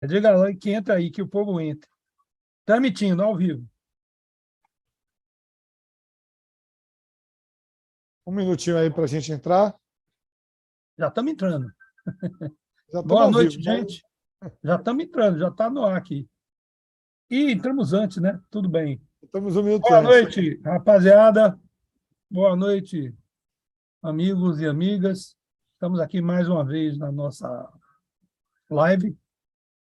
Diga lá que entra aí, que o povo entra. Transmitindo ao vivo. Um minutinho aí para a gente entrar. Já estamos entrando. Já estamos Boa ao noite, vivo. gente. Já estamos entrando, já está no ar aqui. E entramos antes, né? Tudo bem. Estamos um minuto Boa antes. noite, rapaziada. Boa noite, amigos e amigas. Estamos aqui mais uma vez na nossa live,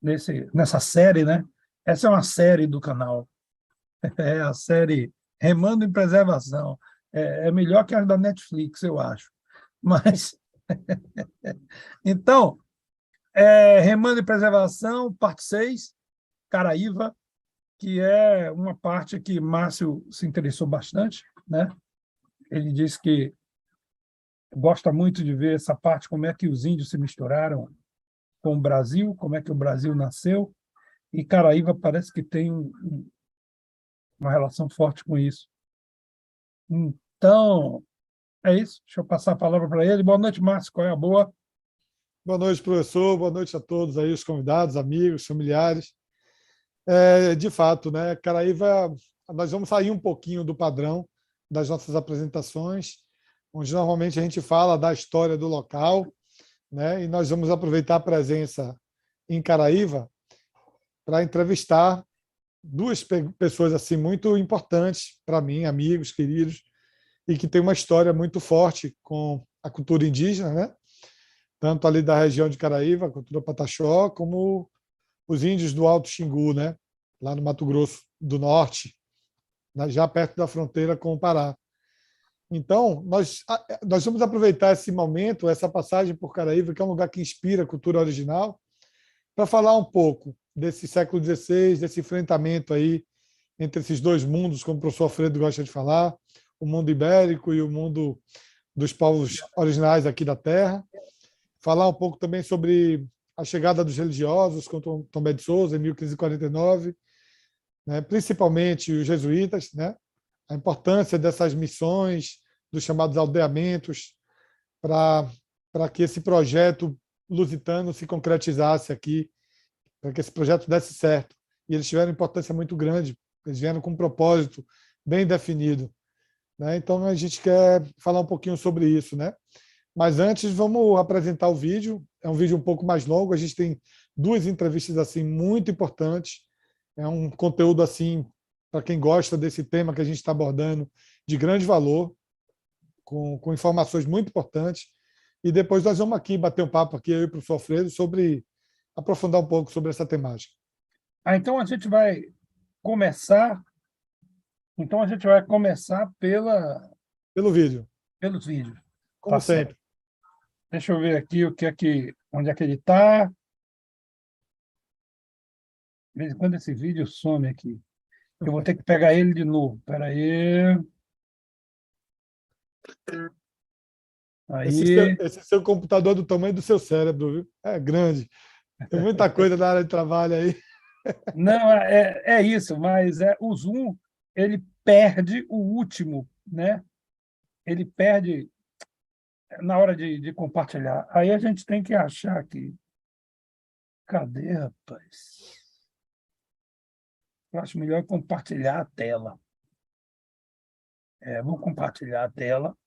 nessa série, né? Essa é uma série do canal. É a série Remando em Preservação. É melhor que a da Netflix, eu acho. Mas, então, Remando em Preservação, parte 6, Caraíva, que é uma parte que Márcio se interessou bastante, né? Ele disse que gosta muito de ver essa parte, como é que os índios se misturaram com o Brasil, como é que o Brasil nasceu, e Caraíva parece que tem uma relação forte com isso. Então, é isso. Deixa eu passar a palavra para ele. Boa noite, Márcio. Qual é a boa? Boa noite, professor. Boa noite a todos aí, os convidados, amigos, familiares. De fato, né, Caraíva, nós vamos sair um pouquinho do padrão das nossas apresentações, onde normalmente a gente fala da história do local, né, e nós vamos aproveitar a presença em Caraíva para entrevistar duas pessoas assim muito importantes para mim, amigos, queridos, e que tem uma história muito forte com a cultura indígena, né? Tanto ali da região de Caraíva, a cultura Pataxó, como os índios do Alto Xingu, né? Lá no Mato Grosso do Norte, já perto da fronteira com o Pará. Então, nós vamos aproveitar esse momento, essa passagem por Caraíva, que é um lugar que inspira a cultura original, para falar um pouco desse século XVI, desse enfrentamento aí entre esses dois mundos, como o professor Alfredo gosta de falar, o mundo ibérico e o mundo dos povos originais aqui da Terra. Falar um pouco também sobre a chegada dos religiosos com Tomé de Souza, em 1549, né, principalmente os jesuítas, né, a importância dessas missões, dos chamados aldeamentos, para que esse projeto lusitano se concretizasse aqui, para que esse projeto desse certo. E eles tiveram importância muito grande, eles vieram com um propósito bem definido, né? Então, a gente quer falar um pouquinho sobre isso, né? Mas antes, vamos apresentar o vídeo. É um vídeo um pouco mais longo, a gente tem duas entrevistas assim muito importantes. É um conteúdo assim para quem gosta desse tema que a gente está abordando, de grande valor, com informações muito importantes. E depois nós vamos aqui bater um papo aqui, eu e o professor Alfredo, sobre aprofundar um pouco sobre essa temática. Então a gente vai começar. Então a gente vai começar Pelo vídeo, pelos vídeos. como Tá sempre. certo. Deixa eu ver aqui onde é que ele está. De vez em quando esse vídeo some aqui. Eu vou ter que pegar ele de novo. Espera aí. Aí. Esse seu computador é do tamanho do seu cérebro, viu? É grande. Tem muita coisa na área de trabalho aí. Não, é isso, mas o Zoom ele perde o último, né? Ele perde na hora de compartilhar. Aí a gente tem que achar aqui. Cadê, rapaz? Eu acho melhor compartilhar a tela. Vou compartilhar a tela.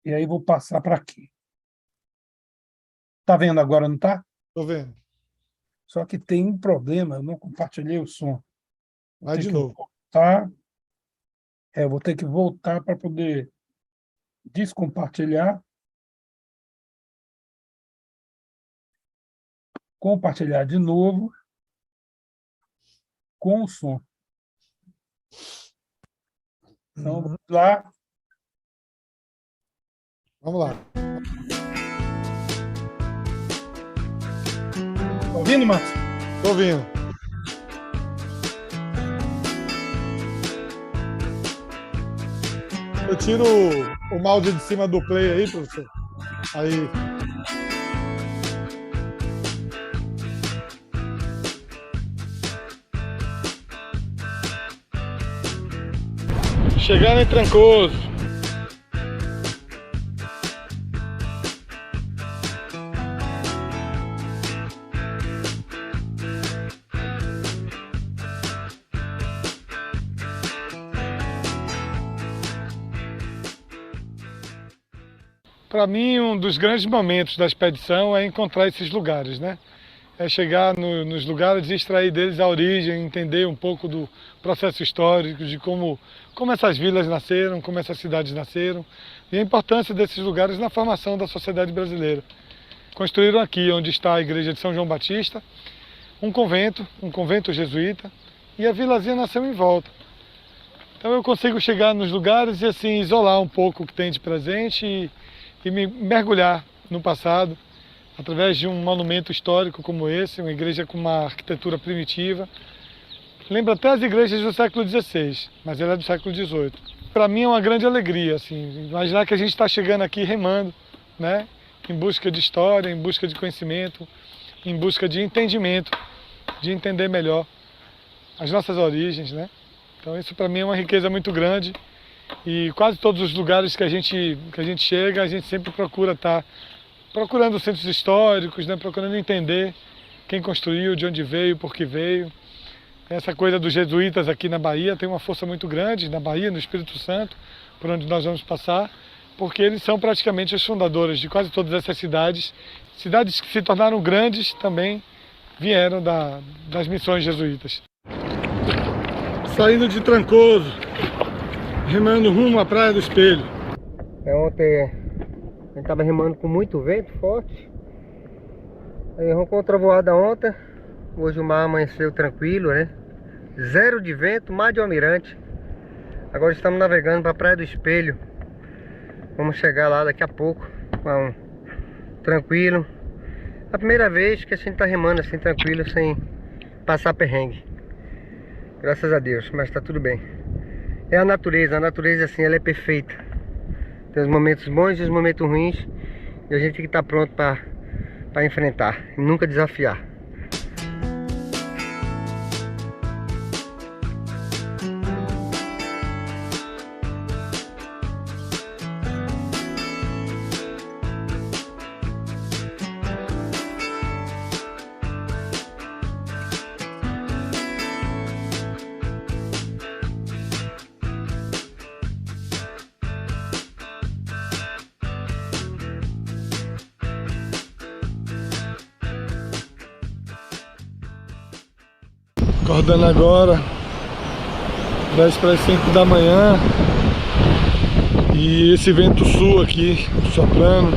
E aí vou passar para aqui. Tá vendo agora, não tá? Estou vendo. Só que tem um problema, eu não compartilhei o som. Vai de novo. Voltar. Vou ter que voltar para poder descompartilhar. Compartilhar de novo com o som. Então, vamos lá. Vamos lá. Está ouvindo, Márcio? Estou ouvindo. Eu tiro o mouse de cima do play aí, professor. Aí. Chegando em Trancoso. Para mim, um dos grandes momentos da expedição é encontrar esses lugares, né? É chegar nos lugares e extrair deles a origem, entender um pouco do processo histórico, de como essas vilas nasceram, como essas cidades nasceram, e a importância desses lugares na formação da sociedade brasileira. Construíram aqui, onde está a igreja de São João Batista, um convento jesuíta, e a vilazinha nasceu em volta. Então eu consigo chegar nos lugares e assim isolar um pouco o que tem de presente e me mergulhar no passado, através de um monumento histórico como esse, uma igreja com uma arquitetura primitiva. Lembra até as igrejas do século XVI, mas ela é do século XVIII. Para mim é uma grande alegria, assim, imaginar que a gente está chegando aqui remando, né? Em busca de história, em busca de conhecimento, em busca de entendimento, de entender melhor as nossas origens, né? Então isso para mim é uma riqueza muito grande e quase todos os lugares que a gente chega, a gente sempre procura estar procurando centros históricos, né? Procurando entender quem construiu, de onde veio, por que veio. Essa coisa dos jesuítas aqui na Bahia tem uma força muito grande, na Bahia, no Espírito Santo, por onde nós vamos passar, porque eles são praticamente os fundadores de quase todas essas cidades. Cidades que se tornaram grandes também vieram das missões jesuítas. Saindo de Trancoso, remando rumo à Praia do Espelho. Ontem a gente estava remando com muito vento forte. Aí errou contra a voada ontem. Hoje o mar amanheceu tranquilo, né? Zero de vento, mar de Almirante. Agora estamos navegando para a Praia do Espelho. Vamos chegar lá daqui a pouco, tranquilo. A primeira vez que a gente está remando assim tranquilo, sem passar perrengue. Graças a Deus, mas está tudo bem. É a natureza assim, ela é perfeita. Tem os momentos bons e os momentos ruins, e a gente tem que estar pronto para enfrentar e nunca desafiar. Acordando agora, 10 para as 5 da manhã, e esse vento sul aqui, soprando.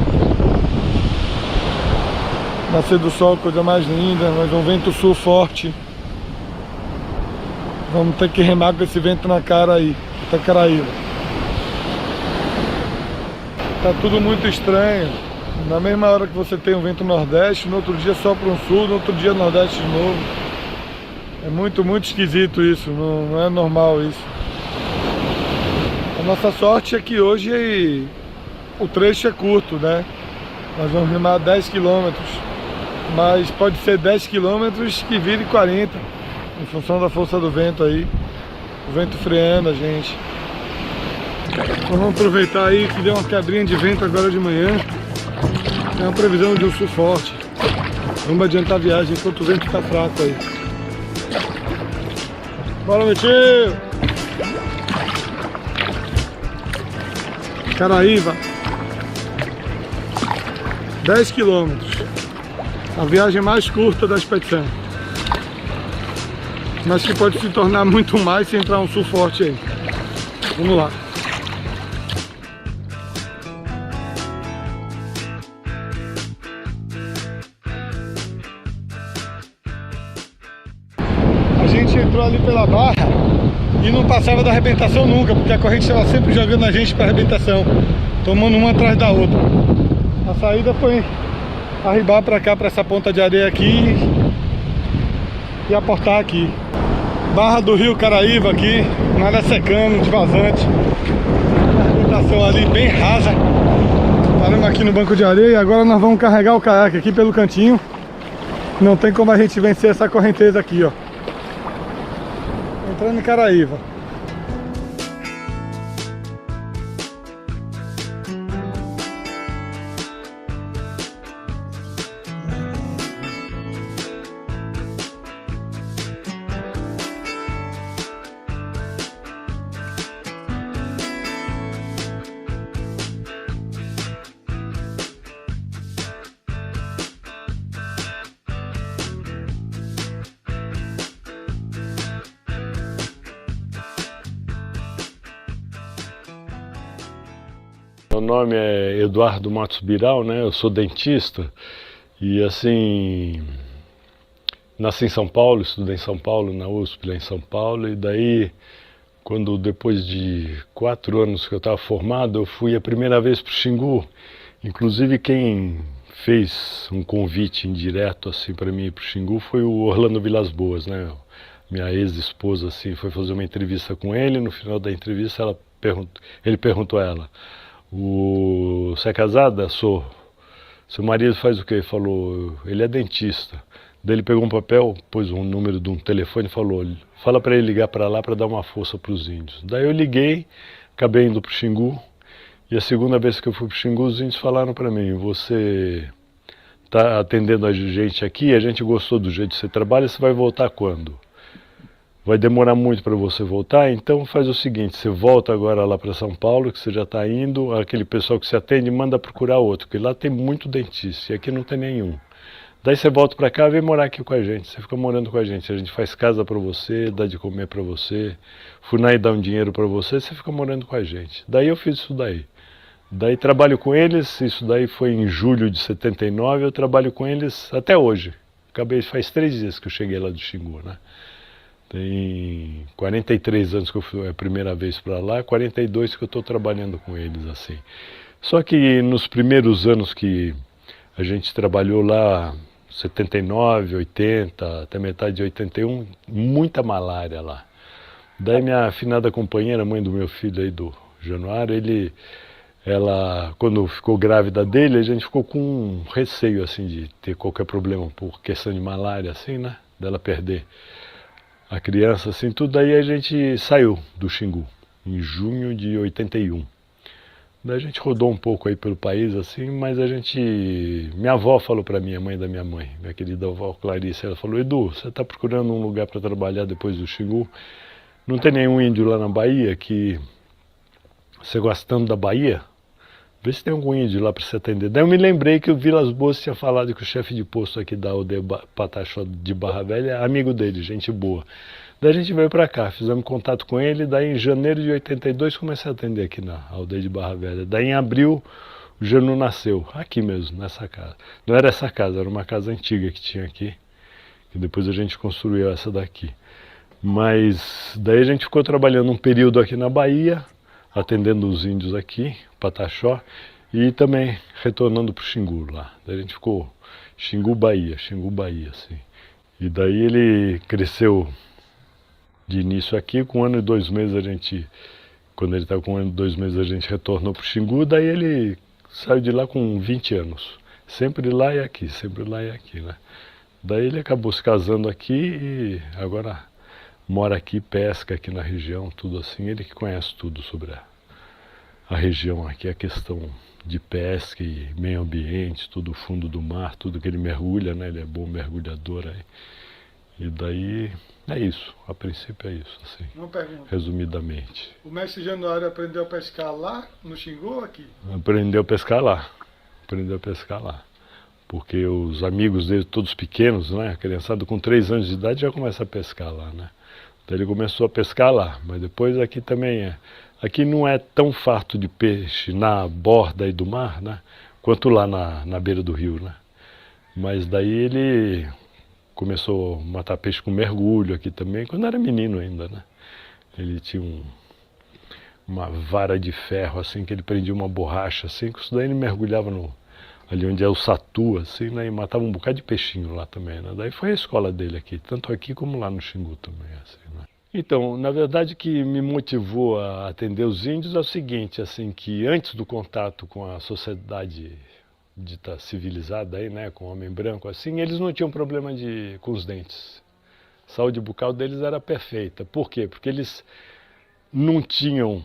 Nascer do sol, coisa mais linda, mas um vento sul forte. Vamos ter que remar com esse vento na cara aí, até Caraíva. Tá tudo muito estranho. Na mesma hora que você tem um vento nordeste, no outro dia sopra um sul, no outro dia nordeste de novo. É muito esquisito isso, não é normal isso. A nossa sorte é que hoje o trecho é curto, né? Nós vamos remar 10 km, mas pode ser 10 km que vire 40, em função da força do vento aí. O vento freando a gente. Então vamos aproveitar aí que deu uma quebrinha de vento agora de manhã. Tem uma previsão de um sul forte. Vamos adiantar a viagem enquanto o vento está fraco aí. Bora, meu tio! Caraíva, 10 km. A viagem mais curta da expedição, mas que pode se tornar muito mais se entrar um sul forte aí. Vamos lá. A gente entrou ali pela barra e não passava da arrebentação nunca, porque a corrente estava sempre jogando a gente para arrebentação, tomando uma atrás da outra. A saída foi arribar para cá, para essa ponta de areia aqui e aportar aqui. Barra do rio Caraíva aqui, nada secando, de vazante. Arrebentação ali bem rasa. Paramos aqui no banco de areia e agora nós vamos carregar o caiaque aqui pelo cantinho. Não tem como a gente vencer essa correnteza aqui, ó. Entrando em Caraíva. meu nome é Eduardo Matos Biral, né? Eu sou dentista e assim, nasci em São Paulo, estudei em São Paulo, na USP, lá em São Paulo, e daí, quando depois de 4 anos que eu estava formado, eu fui a primeira vez para o Xingu. Inclusive quem fez um convite indireto assim para mim ir para o Xingu foi o Orlando Vilas Boas, né? Minha ex-esposa assim foi fazer uma entrevista com ele. No final da entrevista ele perguntou a ela: "Você é casada?" "Sou." "Seu marido faz o quê?" Falou: "Ele é dentista." Daí ele pegou um papel, pôs um número de um telefone e falou: "Fala para ele ligar para lá para dar uma força para os índios." Daí eu liguei, acabei indo para o Xingu. E a segunda vez que eu fui para o Xingu, os índios falaram para mim: "Você está atendendo a gente aqui, a gente gostou do jeito que você trabalha, você vai voltar quando? Vai demorar muito para você voltar, então faz o seguinte, você volta agora lá para São Paulo, que você já está indo, aquele pessoal que você atende, manda procurar outro, porque lá tem muito dentista e aqui não tem nenhum. Daí você volta para cá e vem morar aqui com a gente, você fica morando com a gente faz casa para você, dá de comer para você, FUNAI dá um dinheiro para você, você fica morando com a gente." Daí eu fiz isso daí. Daí trabalho com eles, isso daí foi em julho de 79, eu trabalho com eles até hoje. Faz 3 dias que eu cheguei lá do Xingu, né? Tem 43 anos que eu fui a primeira vez para lá, 42 que eu estou trabalhando com eles assim. Só que nos primeiros anos que a gente trabalhou lá, 79, 80, até metade de 81, muita malária lá. Daí minha afinada companheira, mãe do meu filho aí, do Januário, ela, quando ficou grávida dele, a gente ficou com um receio, assim, de ter qualquer problema por questão de malária, assim, né? Dela perder a criança, assim, tudo. Daí a gente saiu do Xingu, em junho de 81. Daí a gente rodou um pouco aí pelo país, assim, mas minha avó falou para mim, a mãe da minha mãe, minha querida avó Clarice, ela falou: "Edu, você está procurando um lugar para trabalhar depois do Xingu? Não tem nenhum índio lá na Bahia que você gostando da Bahia? Vê se tem algum índio lá para você atender." Daí eu me lembrei que o Vilas Boas tinha falado que o chefe de posto aqui da aldeia Pataxó de Barra Velha é amigo dele, gente boa. Daí a gente veio para cá, fizemos contato com ele, daí em janeiro de 82 comecei a atender aqui na aldeia de Barra Velha. Daí em abril o Janu nasceu, aqui mesmo, nessa casa. Não era essa casa, era uma casa antiga que tinha aqui, que depois a gente construiu essa daqui. Mas daí a gente ficou trabalhando um período aqui na Bahia, atendendo os índios aqui, Pataxó, e também retornando para o Xingu lá. Daí a gente ficou Xingu, Bahia, assim. E daí ele cresceu de início aqui, com 1 ano e 2 meses quando ele estava com 1 ano e 2 meses a gente retornou para o Xingu, daí ele saiu de lá com 20 anos. Sempre lá e aqui, né? Daí ele acabou se casando aqui e agora mora aqui, pesca aqui na região, tudo assim. Ele que conhece tudo sobre a região aqui, a questão de pesca e meio ambiente, tudo o fundo do mar, tudo que ele mergulha, né? Ele é bom mergulhador aí. E daí é isso, a princípio é isso, assim, uma pergunta, resumidamente. O mestre Januário aprendeu a pescar lá no Xingu ou aqui? Aprendeu a pescar lá, porque os amigos dele, todos pequenos, né? A criançada com 3 anos de idade já começa a pescar lá, né? Então ele começou a pescar lá, mas depois aqui também é. Aqui não é tão farto de peixe na borda aí do mar, né? Quanto lá na beira do rio, né? Mas daí ele começou a matar peixe com mergulho aqui também, quando era menino ainda, né? Ele tinha uma vara de ferro, assim, que ele prendia uma borracha, assim, que isso daí ele mergulhava ali onde é o Satu, assim, né? E matava um bocado de peixinho lá também, né? Daí foi a escola dele aqui, tanto aqui como lá no Xingu também, assim, né? Então, na verdade, o que me motivou a atender os índios é o seguinte, assim, que antes do contato com a sociedade dita civilizada aí, né, com o homem branco, assim, eles não tinham problema com os dentes. A saúde bucal deles era perfeita. Por quê? Porque eles não tinham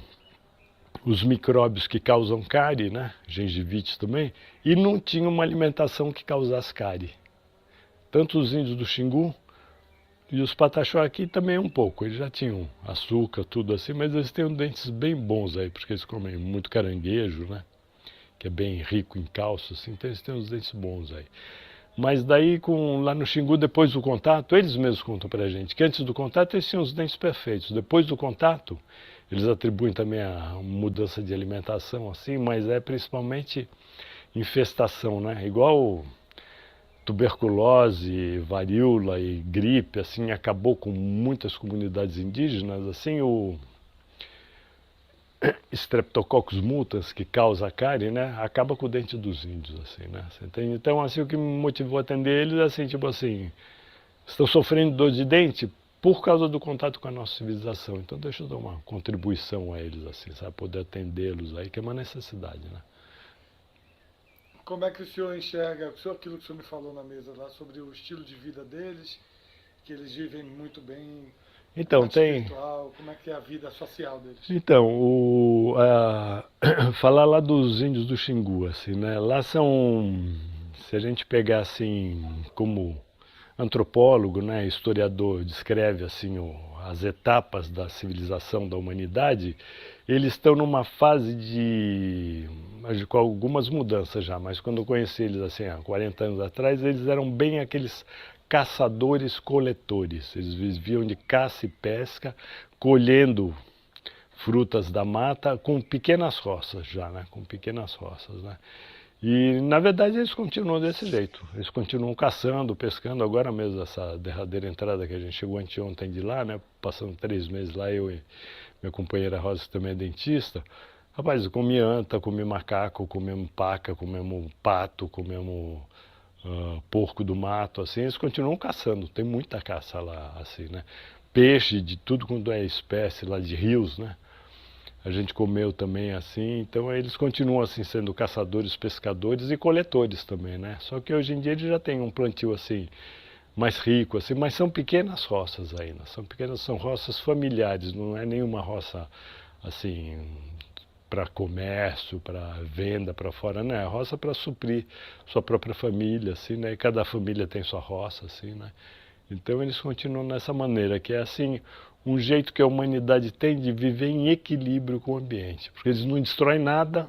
os micróbios que causam cárie, né, gengivite também, e não tinham uma alimentação que causasse cárie. Tanto os índios do Xingu e os Pataxó aqui também um pouco. Eles já tinham açúcar, tudo assim, mas eles têm dentes bem bons aí, porque eles comem muito caranguejo, né, que é bem rico em cálcio, assim, então eles têm uns dentes bons aí. Mas daí, lá no Xingu, depois do contato, eles mesmos contam pra gente que antes do contato eles tinham os dentes perfeitos. Depois do contato, Eles atribuem também a mudança de alimentação, assim, mas é principalmente infestação, né? Igual tuberculose, varíola e gripe, assim, acabou com muitas comunidades indígenas, assim, o Streptococcus mutans, que causa a cárie, né, acaba com o dente dos índios, assim, né? Você entende? Então, assim, o que me motivou a atender eles, assim, tipo assim, estão sofrendo dor de dente por causa do contato com a nossa civilização. Então, deixa eu dar uma contribuição a eles, assim, sabe, poder atendê-los aí, que é uma necessidade, né? Como é que o senhor enxerga, aquilo que o senhor me falou na mesa lá, sobre o estilo de vida deles, que eles vivem muito bem, Então, tem... espiritual, como é que é a vida social deles? Então, falar lá dos índios do Xingu, assim, né? Lá são, se a gente pegar assim, como antropólogo, né, historiador, descreve assim as etapas da civilização da humanidade, eles estão numa fase com algumas mudanças já, mas quando eu conheci eles assim, há 40 anos atrás, eles eram bem aqueles caçadores-coletores. Eles viviam de caça e pesca, colhendo frutas da mata com pequenas roças já, né? Com pequenas roças, né? E, na verdade, eles continuam desse jeito. Eles continuam caçando, pescando. Agora mesmo, essa derradeira entrada que a gente chegou anteontem de lá, né? Passando 3 meses lá, eu e minha companheira Rosa, que também é dentista. Rapaz, eu comi anta, comi macaco, comemos paca, comemos pato, comemos porco do mato, assim. Eles continuam caçando. Tem muita caça lá, assim, né? Peixe de tudo quanto é espécie lá de rios, né? A gente comeu também assim, então eles continuam assim sendo caçadores, pescadores e coletores também, né? Só que hoje em dia eles já têm um plantio assim mais rico, assim, mas são pequenas roças ainda, são roças familiares, não é nenhuma roça assim para comércio, para venda para fora, não, é roça para suprir sua própria família, assim, né? E cada família tem sua roça, assim, né? Então eles continuam nessa maneira, que é assim, um jeito que a humanidade tem de viver em equilíbrio com o ambiente. Porque eles não destroem nada,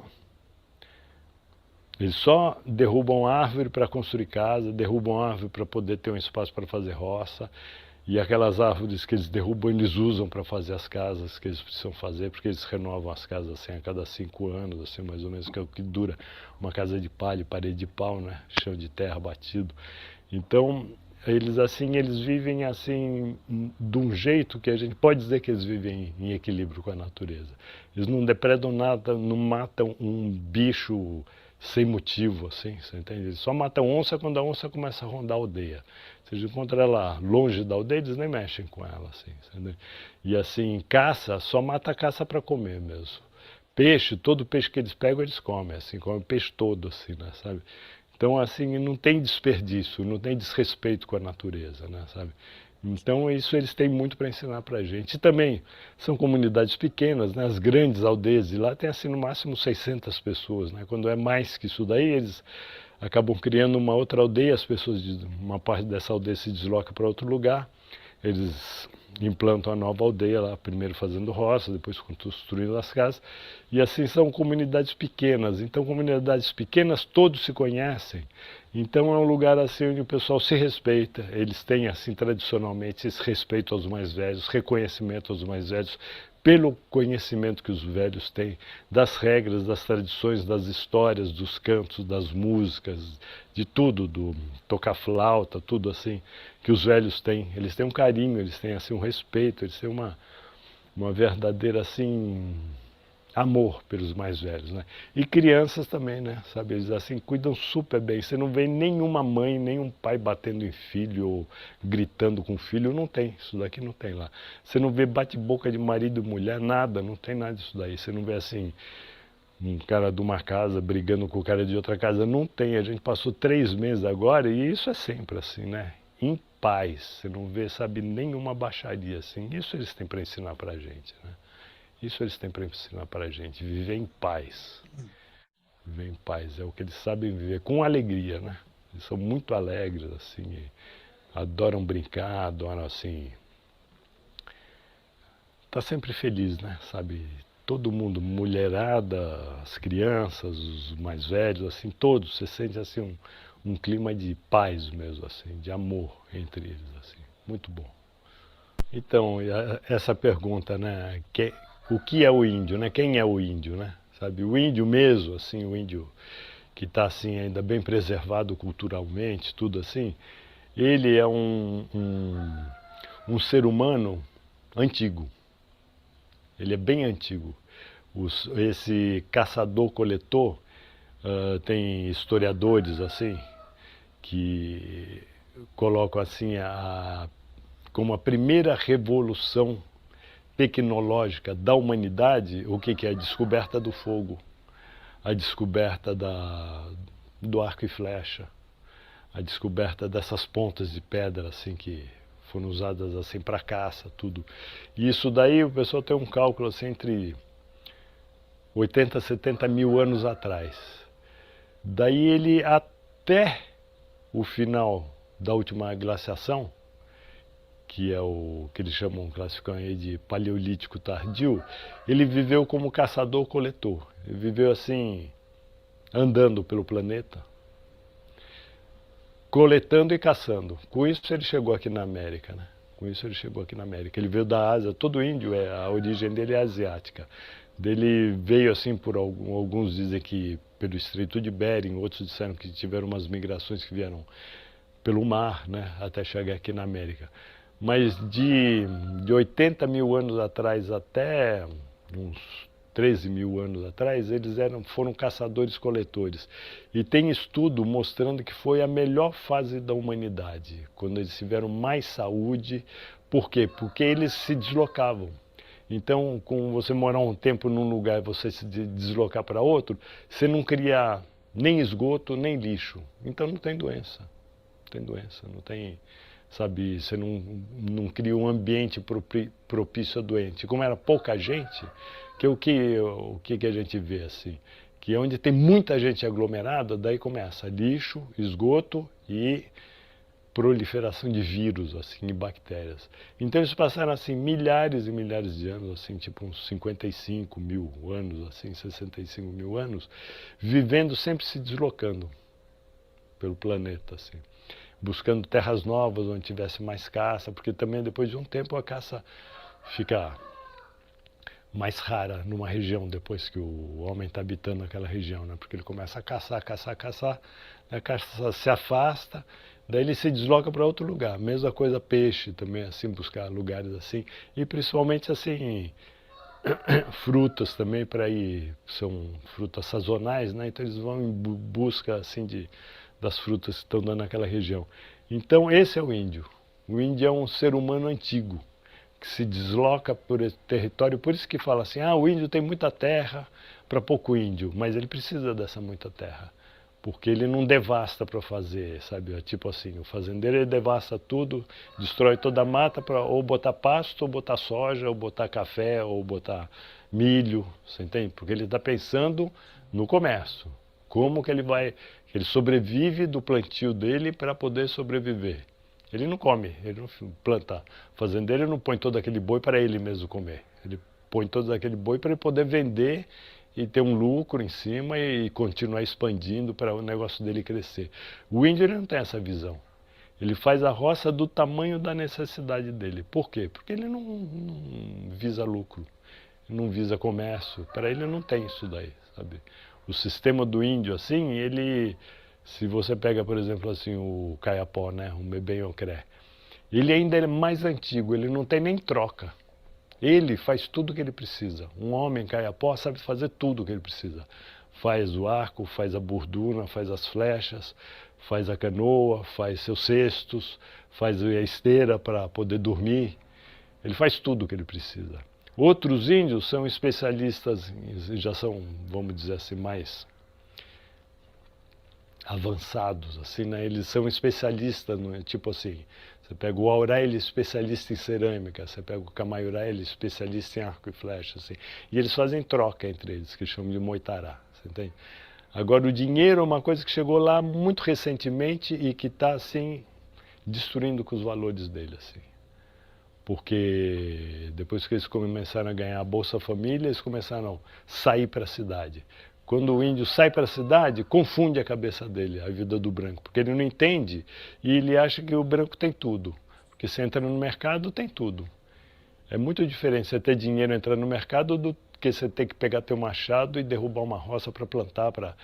eles só derrubam árvore para construir casa, derrubam árvore para poder ter um espaço para fazer roça, e aquelas árvores que eles derrubam, eles usam para fazer as casas que eles precisam fazer, porque eles renovam as casas assim a cada 5 anos, assim, mais ou menos, que é o que dura uma casa de palha, parede de pau, né? Chão de terra batido. Então, eles assim, eles vivem assim de um jeito que a gente pode dizer que eles vivem em equilíbrio com a natureza. Eles não depredam nada, não matam um bicho sem motivo, assim, você entende? Eles só matam onça quando a onça começa a rondar a aldeia. Você encontra ela longe da aldeia, eles nem mexem com ela, assim, entende? E assim, caça, só mata a caça para comer mesmo. Peixe, todo peixe que eles pegam, eles comem, assim, comem o peixe todo, assim, né, sabe? Então, assim, não tem desperdício, não tem desrespeito com a natureza, né, sabe? Então, isso eles têm muito para ensinar para a gente. E também são comunidades pequenas, né? As grandes aldeias de lá tem, assim, no máximo 600 pessoas, né? Quando é mais que isso daí, eles acabam criando uma outra aldeia, as pessoas uma parte dessa aldeia se desloca para outro lugar, eles implantam a nova aldeia lá, primeiro fazendo roça, depois construindo as casas, e assim são comunidades pequenas. Então, comunidades pequenas, todos se conhecem, então é um lugar assim onde o pessoal se respeita, eles têm assim tradicionalmente esse respeito aos mais velhos, reconhecimento aos mais velhos, pelo conhecimento que os velhos têm das regras, das tradições, das histórias, dos cantos, das músicas, de tudo, do tocar flauta, tudo assim, que os velhos têm. Eles têm um carinho, eles têm assim um respeito, eles têm uma verdadeira assim amor pelos mais velhos, né? E crianças também, né? Sabe, eles assim cuidam super bem. Você não vê nenhuma mãe, nenhum pai batendo em filho ou gritando com o filho, não tem. Isso daqui não tem lá. Você não vê bate-boca de marido e mulher, nada, não tem nada disso daí. Você não vê assim um cara de uma casa brigando com o cara de outra casa, não tem. A gente passou 3 meses agora e isso é sempre assim, né? Em paz. Você não vê, sabe, nenhuma baixaria assim. Isso eles têm para ensinar pra gente, né? Isso eles têm para ensinar para a gente, viver em paz. Viver em paz, é o que eles sabem viver, com alegria, né? Eles são muito alegres, assim, adoram brincar, adoram, assim... Tá sempre feliz, né? Sabe? Todo mundo, mulherada, as crianças, os mais velhos, assim, todos, você sente, assim, um clima de paz mesmo, assim, de amor entre eles, assim, muito bom. Então, essa pergunta, né? o que é o índio, né? Quem é o índio, né? Sabe, o índio mesmo, assim, o índio que está assim ainda bem preservado culturalmente, tudo assim, ele é um ser humano antigo. Ele é bem antigo. Esse caçador-coletor, tem historiadores assim que colocam assim como a primeira revolução tecnológica da humanidade, o que é? A descoberta do fogo, a descoberta do arco e flecha, a descoberta dessas pontas de pedra assim que foram usadas assim para caça, tudo. E isso daí o pessoal tem um cálculo assim entre 80 a 70 mil anos atrás. Daí ele até o final da última glaciação, que é o que eles chamam, classificam aí de paleolítico tardio, ele viveu como caçador-coletor. Ele viveu assim, andando pelo planeta, coletando e caçando. Com isso ele chegou aqui na América, né? Com isso ele chegou aqui na América. Ele veio da Ásia, todo índio, a origem dele é asiática. Ele veio assim por alguns dizem que pelo Estreito de Bering, outros disseram que tiveram umas migrações que vieram pelo mar, né, até chegar aqui na América. Mas de 80 mil anos atrás até uns 13 mil anos atrás, eles foram caçadores-coletores. E tem estudo mostrando que foi a melhor fase da humanidade, quando eles tiveram mais saúde. Por quê? Porque eles se deslocavam. Então, com você morar um tempo num lugar e você se deslocar para outro, você não cria nem esgoto, nem lixo. Então não tem doença. Não tem doença, não tem, sabe, você não cria um ambiente propício a doente. Como era pouca gente, o que a gente vê assim? Que onde tem muita gente aglomerada, daí começa lixo, esgoto e proliferação de vírus, assim, e bactérias. Então eles passaram, assim, milhares e milhares de anos, assim, tipo uns 55 mil anos, assim, 65 mil anos, vivendo, sempre se deslocando pelo planeta, assim, buscando terras novas, onde tivesse mais caça, porque também depois de um tempo a caça fica mais rara numa região, depois que o homem está habitando aquela região, né? Porque ele começa a caçar, a caça se afasta, daí ele se desloca para outro lugar. Mesma coisa peixe também, assim, buscar lugares assim, e principalmente assim, frutas também, para ir, são frutas sazonais, né? Então eles vão em busca assim das frutas que estão dando naquela região. Então esse é o índio. O índio é um ser humano antigo, que se desloca por esse território, por isso que fala assim, o índio tem muita terra para pouco índio, mas ele precisa dessa muita terra, porque ele não devasta para fazer, sabe, tipo assim, o fazendeiro ele devasta tudo, destrói toda a mata para ou botar pasto, ou botar soja, ou botar café, ou botar milho, você entende? Porque ele está pensando no comércio, como que ele sobrevive do plantio dele para poder sobreviver. Ele não come, ele não planta. O fazendeiro ele não põe todo aquele boi para ele mesmo comer. Ele põe todo aquele boi para ele poder vender e ter um lucro em cima e continuar expandindo para o negócio dele crescer. O índio ele não tem essa visão. Ele faz a roça do tamanho da necessidade dele. Por quê? Porque ele não visa lucro, não visa comércio. Para ele não tem isso daí, sabe? O sistema do índio, assim, ele... Se você pega, por exemplo, assim, o caiapó, né, o mebenhocré, ele ainda é mais antigo, ele não tem nem troca. Ele faz tudo o que ele precisa. Um homem caiapó sabe fazer tudo o que ele precisa. Faz o arco, faz a borduna, faz as flechas, faz a canoa, faz seus cestos, faz a esteira para poder dormir. Ele faz tudo o que ele precisa. Outros índios são especialistas, já são, vamos dizer assim, mais avançados, assim, né? Eles são especialistas, tipo assim, você pega o Aurá, ele é especialista em cerâmica, você pega o Camaiurá, ele é especialista em arco e flecha, assim, e eles fazem troca entre eles, que chamam de moitará, você entende? Agora, o dinheiro é uma coisa que chegou lá muito recentemente e que está, assim, destruindo com os valores dele, assim, porque depois que eles começaram a ganhar a Bolsa Família, eles começaram a sair para a cidade. Quando o índio sai para a cidade, confunde a cabeça dele, a vida do branco, porque ele não entende e ele acha que o branco tem tudo. Porque você entra no mercado, tem tudo. É muito diferente você ter dinheiro entrando no mercado do que você ter que pegar teu machado e derrubar uma roça para plantar, para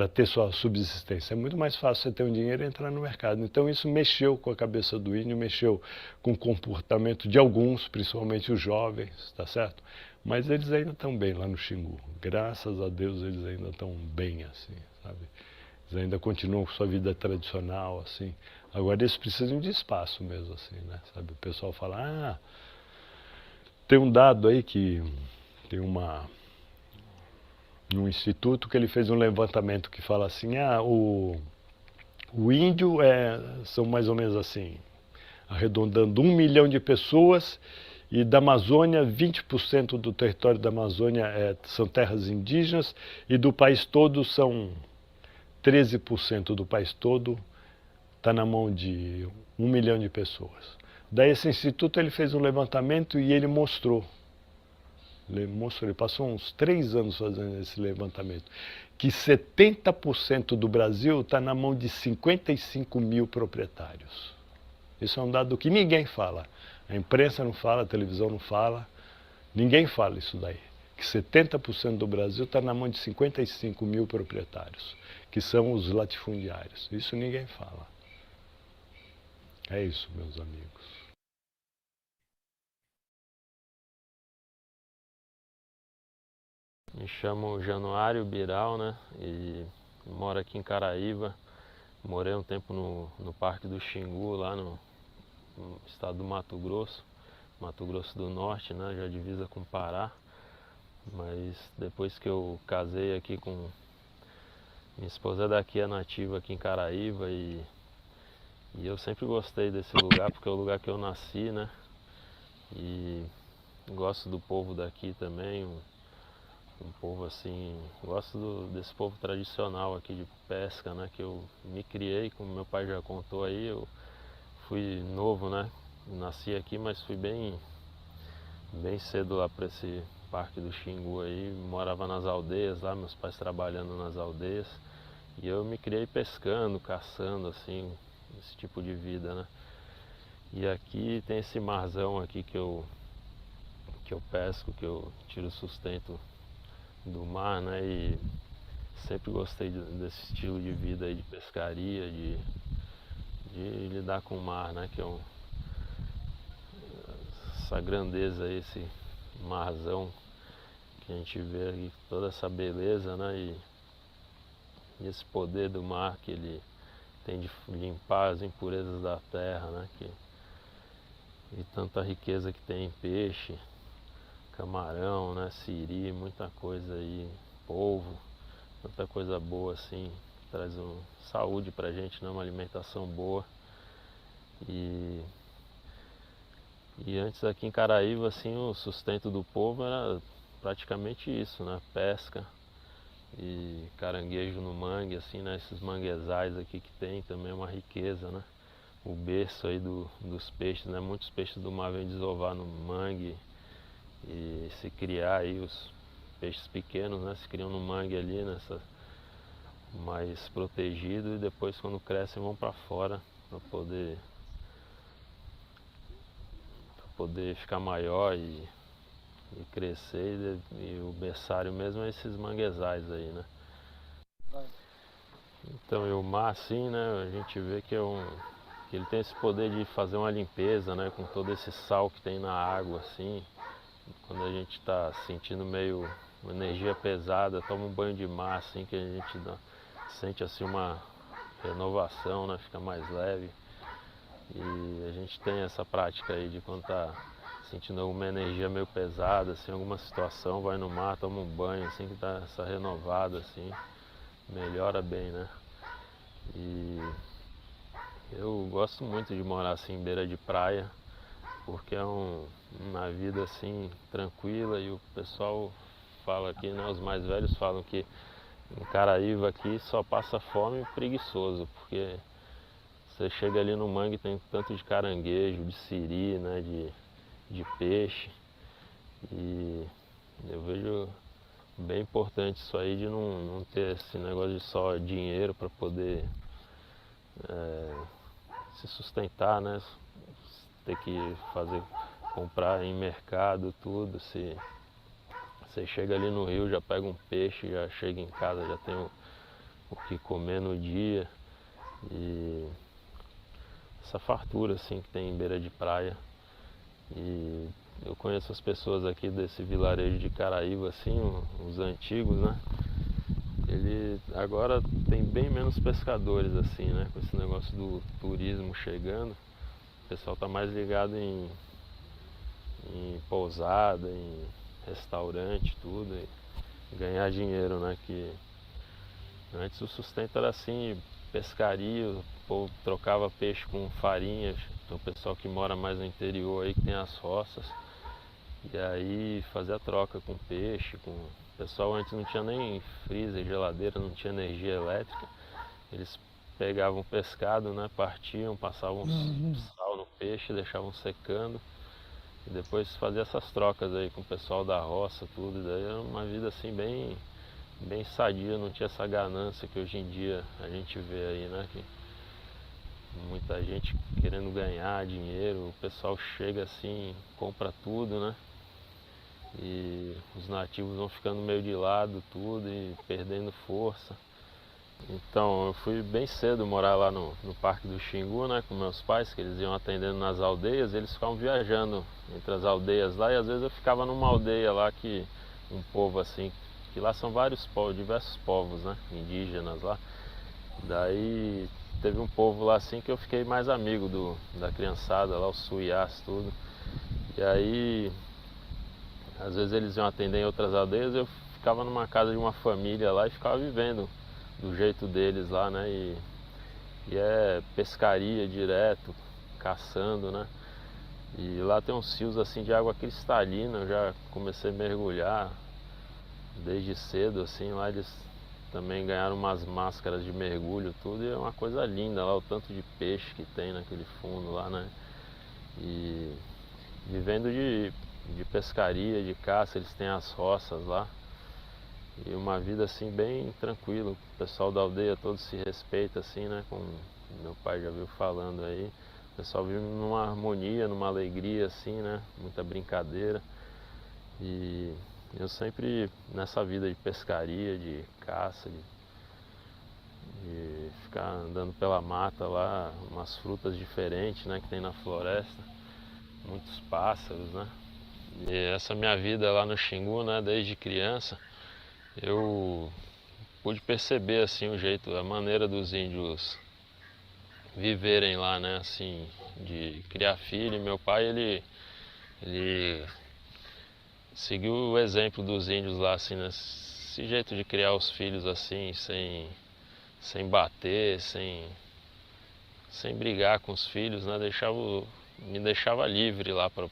ter sua subsistência. É muito mais fácil você ter um dinheiro e entrar no mercado. Então isso mexeu com a cabeça do índio, mexeu com o comportamento de alguns, principalmente os jovens, tá certo? Mas eles ainda estão bem lá no Xingu. Graças a Deus eles ainda estão bem, assim, sabe? Eles ainda continuam com sua vida tradicional, assim. Agora eles precisam de espaço mesmo, assim, né? Sabe? O pessoal fala, tem um dado aí que tem um instituto que ele fez um levantamento que fala assim, o índio são mais ou menos assim, arredondando 1 milhão de pessoas, e da Amazônia, 20% do território da Amazônia são terras indígenas, e do país todo são 13% do país todo está na mão de 1 milhão de pessoas. Daí esse instituto ele fez um levantamento e ele mostrou, ele passou uns 3 anos fazendo esse levantamento, que 70% do Brasil está na mão de 55 mil proprietários. Isso é um dado que ninguém fala. A imprensa não fala, a televisão não fala, ninguém fala isso daí. Que 70% do Brasil está na mão de 55 mil proprietários, que são os latifundiários. Isso ninguém fala. É isso, meus amigos. Me chamo Januário Biral, né? E moro aqui em Caraíva. Morei um tempo no Parque do Xingu, lá no estado do Mato Grosso do Norte, né? Já divisa com o Pará. Mas depois que eu casei aqui com... Minha esposa daqui, é nativa aqui em Caraíva, e eu sempre gostei desse lugar, porque é o lugar que eu nasci, né? E gosto do povo daqui também, um povo assim, gosto desse povo tradicional aqui de pesca, né? Que eu me criei, como meu pai já contou aí, eu fui novo, né? Nasci aqui, mas fui bem cedo lá para esse Parque do Xingu aí, morava nas aldeias lá, meus pais trabalhando nas aldeias, e eu me criei pescando, caçando, assim, esse tipo de vida, né? E aqui tem esse marzão aqui que eu pesco, que eu tiro sustento do mar, né? E sempre gostei desse estilo de vida aí, de pescaria, de lidar com o mar, né? Que é essa grandeza aí, esse marzão que a gente vê aqui, toda essa beleza, né? E esse poder do mar que ele tem de limpar as impurezas da terra, né? E tanta riqueza que tem em peixe, camarão, né? Siri, muita coisa aí, polvo, tanta coisa boa assim, que traz saúde pra gente, né? Uma alimentação boa. E antes aqui em Caraíva, assim, o sustento do povo era praticamente isso, né? Pesca e caranguejo no mangue, assim, né? Esses manguezais aqui que tem também é uma riqueza, né? O berço aí dos peixes, né? Muitos peixes do mar vêm desovar no mangue e se criar aí os peixes pequenos, né? Se criam no mangue ali, nessa mais protegido, e depois quando crescem vão para fora para poder ficar maior e crescer, e o berçário mesmo é esses manguezais aí, né? Então, e o mar assim, né, a gente vê que que ele tem esse poder de fazer uma limpeza, né, com todo esse sal que tem na água, assim. Quando a gente está sentindo meio uma energia pesada, toma um banho de mar, assim, que a gente sente assim uma renovação, né, fica mais leve. E a gente tem essa prática aí de quando tá sentindo alguma energia meio pesada, assim, alguma situação, vai no mar, toma um banho, assim, que dá essa renovada, assim, melhora bem, né? E eu gosto muito de morar assim em beira de praia, porque é uma vida assim tranquila, e o pessoal fala aqui, né, os mais velhos falam que em Caraíva aqui só passa fome e preguiçoso, porque você chega ali no mangue, tem tanto de caranguejo, de siri, né, de peixe, e eu vejo bem importante isso aí, de não ter esse negócio de só dinheiro para poder se sustentar, né, ter que comprar em mercado, tudo. Se você chega ali no rio, já pega um peixe, já chega em casa, já tem o que comer no dia. E essa fartura assim que tem em beira de praia. E eu conheço as pessoas aqui desse vilarejo de Caraíva, assim, os antigos, né? Ele agora tem bem menos pescadores assim, né? Com esse negócio do turismo chegando, o pessoal tá mais ligado em pousada, em restaurante, tudo, e ganhar dinheiro, né? Que antes o sustento era assim, pescaria, o povo trocava peixe com farinha, então o pessoal que mora mais no interior aí que tem as roças, e aí fazia a troca com peixe, com... O pessoal antes não tinha nem freezer, geladeira, não tinha energia elétrica. Eles pegavam pescado, né, partiam, passavam sal no peixe, deixavam secando. E depois fazia essas trocas aí com o pessoal da roça, tudo. E daí era uma vida assim bem sadia, não tinha essa ganância que hoje em dia a gente vê aí, né? Que muita gente querendo ganhar dinheiro, o pessoal chega assim, compra tudo, né? E os nativos vão ficando meio de lado, tudo, e perdendo força. Então eu fui bem cedo morar lá no Parque do Xingu, né, com meus pais, que eles iam atendendo nas aldeias, e eles ficavam viajando entre as aldeias lá, e às vezes eu ficava numa aldeia lá que um povo assim, que lá são vários povos, diversos povos, né, indígenas lá. Daí teve um povo lá assim que eu fiquei mais amigo da criançada lá, os suiás, tudo. E aí às vezes eles iam atender em outras aldeias, eu ficava numa casa de uma família lá e ficava vivendo do jeito deles lá, né? E é pescaria direto, caçando, né? E lá tem uns rios assim de água cristalina, eu já comecei a mergulhar desde cedo, assim, lá eles também ganharam umas máscaras de mergulho, tudo, e é uma coisa linda lá, o tanto de peixe que tem naquele fundo lá, né? E vivendo de pescaria, de caça, eles têm as roças lá. E uma vida assim bem tranquila, o pessoal da aldeia todo se respeita assim, né? Como meu pai já viu falando aí. O pessoal vive numa harmonia, numa alegria assim, né? Muita brincadeira. E eu sempre nessa vida de pescaria, de caça, de ficar andando pela mata lá, umas frutas diferentes, né, que tem na floresta, muitos pássaros, né? E essa minha vida lá no Xingu, né, desde criança, eu pude perceber assim o jeito, a maneira dos índios viverem lá, né, assim, de criar filho. E meu pai, ele seguiu o exemplo dos índios lá, assim, nesse jeito de criar os filhos assim, sem bater, sem brigar com os filhos, né, me deixava livre lá para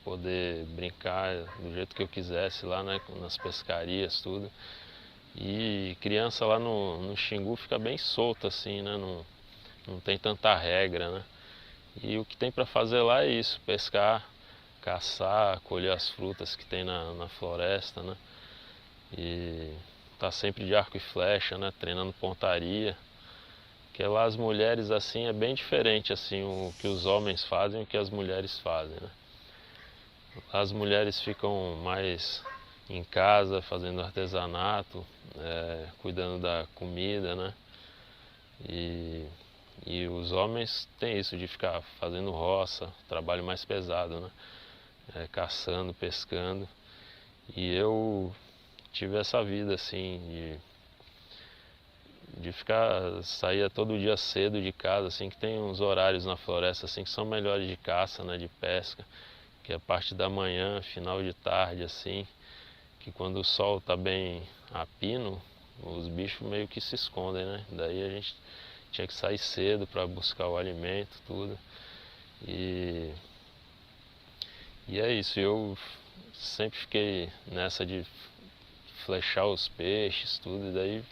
poder brincar do jeito que eu quisesse lá, né, nas pescarias, tudo. E criança lá no Xingu fica bem solta assim, né, não tem tanta regra, né. E o que tem para fazer lá é isso, pescar, caçar, colher as frutas que tem na floresta, né. E tá sempre de arco e flecha, né, treinando pontaria. Que lá as mulheres assim é bem diferente assim o que os homens fazem e o que as mulheres fazem, né? As mulheres ficam mais em casa fazendo artesanato, cuidando da comida, né? E os homens têm isso de ficar fazendo roça, trabalho mais pesado, né? Caçando, pescando. E eu tive essa vida assim de saía todo dia cedo de casa, assim, que tem uns horários na floresta assim que são melhores de caça, né, de pesca, que é a parte da manhã, final de tarde, assim, que quando o sol tá bem a pino, os bichos meio que se escondem, né? Daí a gente tinha que sair cedo para buscar o alimento, tudo. E é isso, eu sempre fiquei nessa de flechar os peixes, tudo, e daí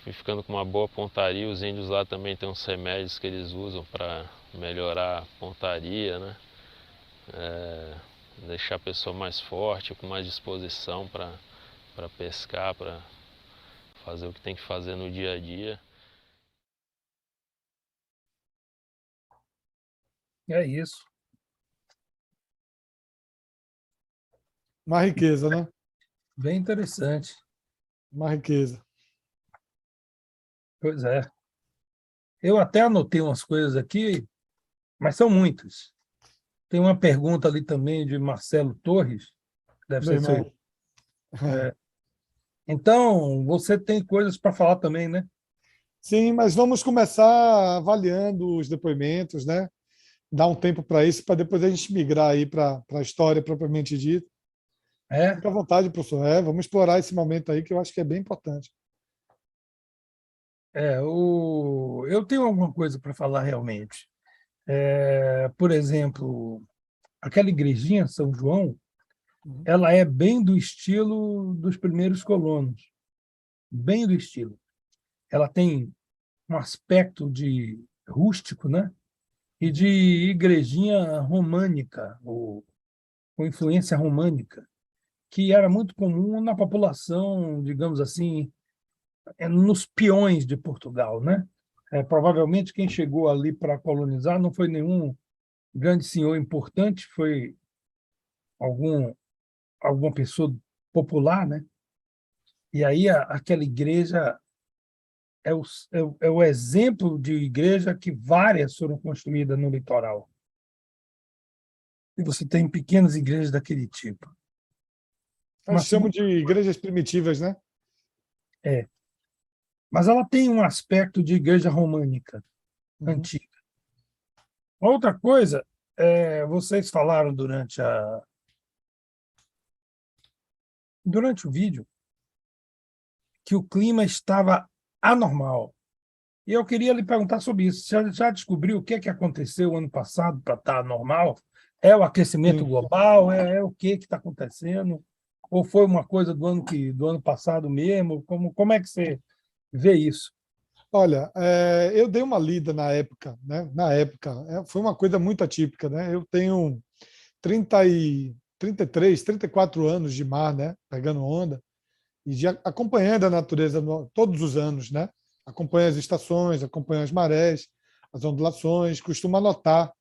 fui ficando com uma boa pontaria. Os índios lá também tem uns remédios que eles usam para melhorar a pontaria, né? Deixar a pessoa mais forte, com mais disposição para pescar, para fazer o que tem que fazer no dia a dia. É isso. Uma riqueza, né? Bem interessante. Uma riqueza. Pois é. Eu até anotei umas coisas aqui, mas são muitas. Tem uma pergunta ali também de Marcelo Torres, deve Meu ser seu. irmão. Então, você tem coisas para falar também, né? Sim, mas vamos começar avaliando os depoimentos, né? Dar um tempo para isso, para depois a gente migrar aí para a história propriamente dita. É, Fica à vontade, professor. Vamos explorar esse momento aí que eu acho que é bem importante. eu tenho alguma coisa para falar realmente. Por exemplo, aquela igrejinha São João, ela é bem do estilo dos primeiros colonos, bem do estilo. Ela tem um aspecto de rústico, né? E de igrejinha românica, ou com influência românica, que era muito comum na população, digamos assim, nos peões de Portugal, né? Provavelmente quem chegou ali para colonizar não foi nenhum grande senhor importante, foi algum alguma pessoa popular, né? E aí aquela igreja é o exemplo de igreja que várias foram construídas no litoral. E você tem pequenas igrejas daquele tipo. Nós Uma chamamos segunda, de igrejas primitivas, né? é, mas ela tem um aspecto de igreja românica Uhum. antiga. Outra coisa, vocês falaram durante o vídeo que o clima estava anormal. E eu queria lhe perguntar sobre isso. Já descobriu o que é que aconteceu ano passado para estar anormal? É o aquecimento Sim. global? É o que está acontecendo? Ou foi uma coisa do ano passado mesmo? Como é que você vê isso? Olha, eu dei uma lida na época, né? Na época, foi uma coisa muito atípica, né? Eu tenho 33, 34 anos de mar, né? Pegando onda e acompanhando a natureza todos os anos, né? Acompanho as estações, acompanho as marés, as ondulações, costumo anotar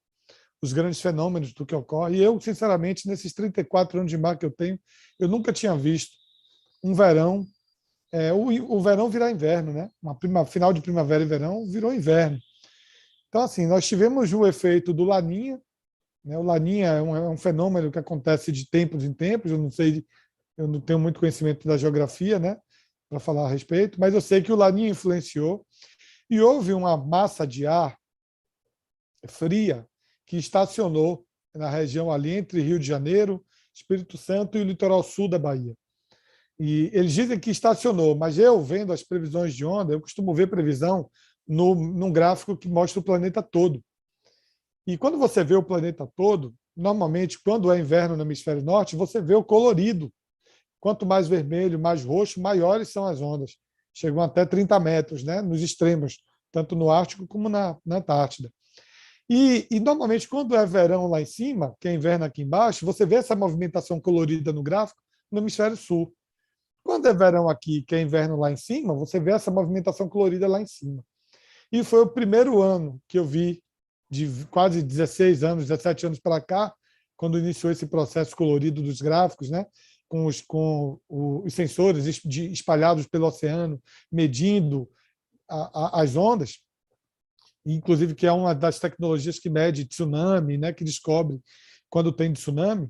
os grandes fenômenos do que ocorre. E eu, sinceramente, nesses 34 anos de mar que eu tenho, eu nunca tinha visto um verão, o verão virar inverno, né? Final de primavera e verão virou inverno. Então, assim, nós tivemos o efeito do Laninha, né? O Laninha é um fenômeno que acontece de tempos em tempos, eu não sei, eu não tenho muito conhecimento da geografia, né? Para falar a respeito, mas eu sei que o Laninha influenciou e houve uma massa de ar fria que estacionou na região ali entre Rio de Janeiro, Espírito Santo e o litoral sul da Bahia. E eles dizem que estacionou, mas eu, vendo as previsões de onda, eu costumo ver previsão num gráfico que mostra o planeta todo. E quando você vê o planeta todo, normalmente, quando é inverno no hemisfério norte, você vê o colorido. Quanto mais vermelho, mais roxo, maiores são as ondas. Chegam até 30 metros, né, nos extremos, tanto no Ártico como na Antártida. E normalmente, quando é verão lá em cima, que é inverno aqui embaixo, você vê essa movimentação colorida no gráfico no hemisfério sul. Quando é verão aqui, que é inverno lá em cima, você vê essa movimentação colorida lá em cima. E foi o primeiro ano que eu vi, de quase 16 anos, 17 anos para cá, quando iniciou esse processo colorido dos gráficos, né? Com os sensores espalhados pelo oceano, medindo as ondas, inclusive que é uma das tecnologias que mede tsunami, né? Que descobre quando tem tsunami.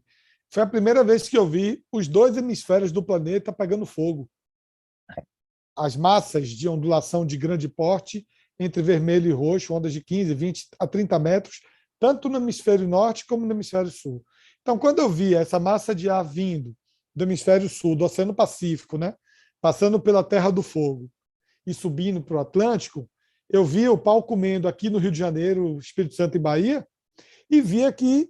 Foi a primeira vez que eu vi os dois hemisférios do planeta pegando fogo. As massas de ondulação de grande porte, entre vermelho e roxo, ondas de 15, 20 a 30 metros, tanto no hemisfério norte como no hemisfério sul. Então, quando eu via essa massa de ar vindo do hemisfério sul, do Oceano Pacífico, né, passando pela Terra do Fogo e subindo para o Atlântico, eu via o pau comendo aqui no Rio de Janeiro, Espírito Santo e Bahia, e via que